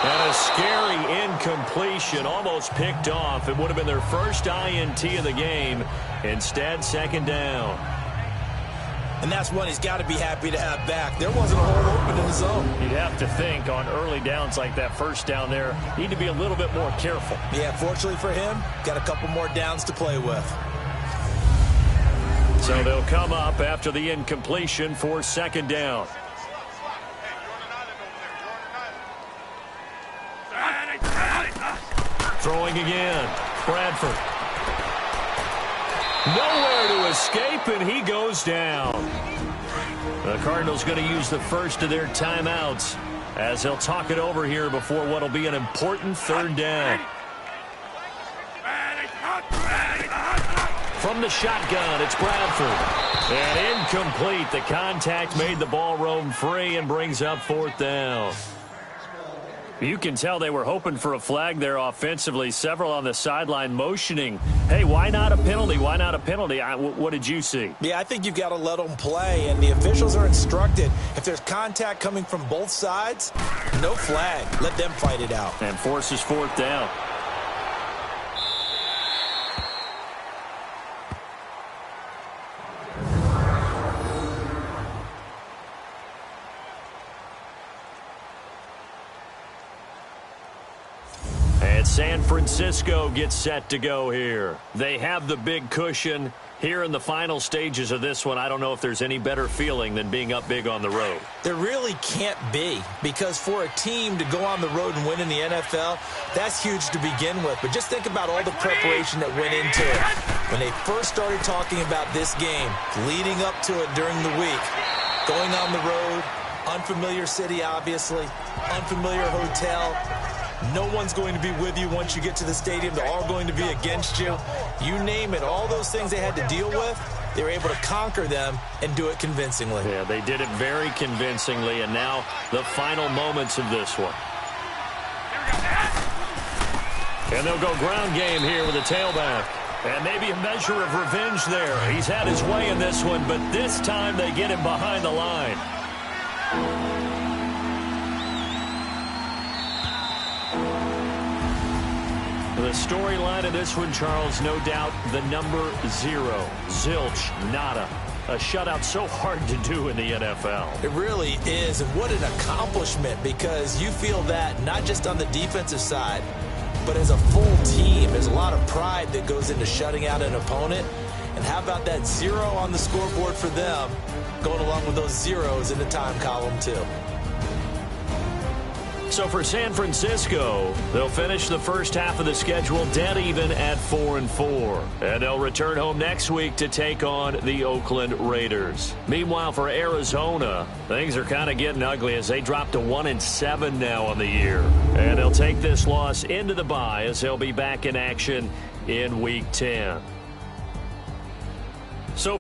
[SPEAKER 2] And a scary incompletion, almost picked off. It would have been their first INT of the game. Instead, 2nd down.
[SPEAKER 3] And that's one he's got to be happy to have back. There wasn't a hole open in the zone.
[SPEAKER 2] You'd have to think on early downs like that first down there, need to be a little bit more careful.
[SPEAKER 3] Yeah, fortunately for him, got a couple more downs to play with.
[SPEAKER 2] So they'll come up after the incompletion for 2nd down. Throwing again. Bradford. Nowhere to escape, and he goes down. The Cardinals going to use the first of their timeouts as they'll talk it over here before what will be an important 3rd down. From the shotgun, it's Bradford. And incomplete. The contact made the ball roam free and brings up 4th down. You can tell they were hoping for a flag there offensively. Several on the sideline motioning, hey, why not a penalty? Why not a penalty? What did you see?
[SPEAKER 3] Yeah, I think you've got to let them play, and the officials are instructed. If there's contact coming from both sides, no flag. Let them fight it out.
[SPEAKER 2] And forces 4th down. San Francisco gets set to go here. They have the big cushion. Here in the final stages of this one, I don't know if there's any better feeling than being up big on the road.
[SPEAKER 3] There really can't be, because for a team to go on the road and win in the NFL, that's huge to begin with. But just think about all the preparation that went into it. When they first started talking about this game, leading up to it during the week, going on the road, unfamiliar city, obviously, unfamiliar hotel. No one's going to be with you once you get to the stadium. They're all going to be against you. You name it, all those things they had to deal with, they were able to conquer them and do it convincingly.
[SPEAKER 2] Yeah, they did it very convincingly, and now the final moments of this one. And they'll go ground game here with a tailback. And maybe a measure of revenge there. He's had his way in this one, but this time they get him behind the line. The storyline of this one, Charles, no doubt the number 0. Zilch, nada. A shutout so hard to do in the NFL.
[SPEAKER 3] It really is, and what an accomplishment, because you feel that not just on the defensive side, but as a full team. There's a lot of pride that goes into shutting out an opponent. And how about that 0 on the scoreboard for them, going along with those zeros in the time column too.
[SPEAKER 2] So for San Francisco, they'll finish the first half of the schedule dead even at 4-4. And they'll return home next week to take on the Oakland Raiders. Meanwhile, for Arizona, things are kind of getting ugly as they drop to 1-7 now on the year. And they'll take this loss into the bye as they'll be back in action in Week 10. So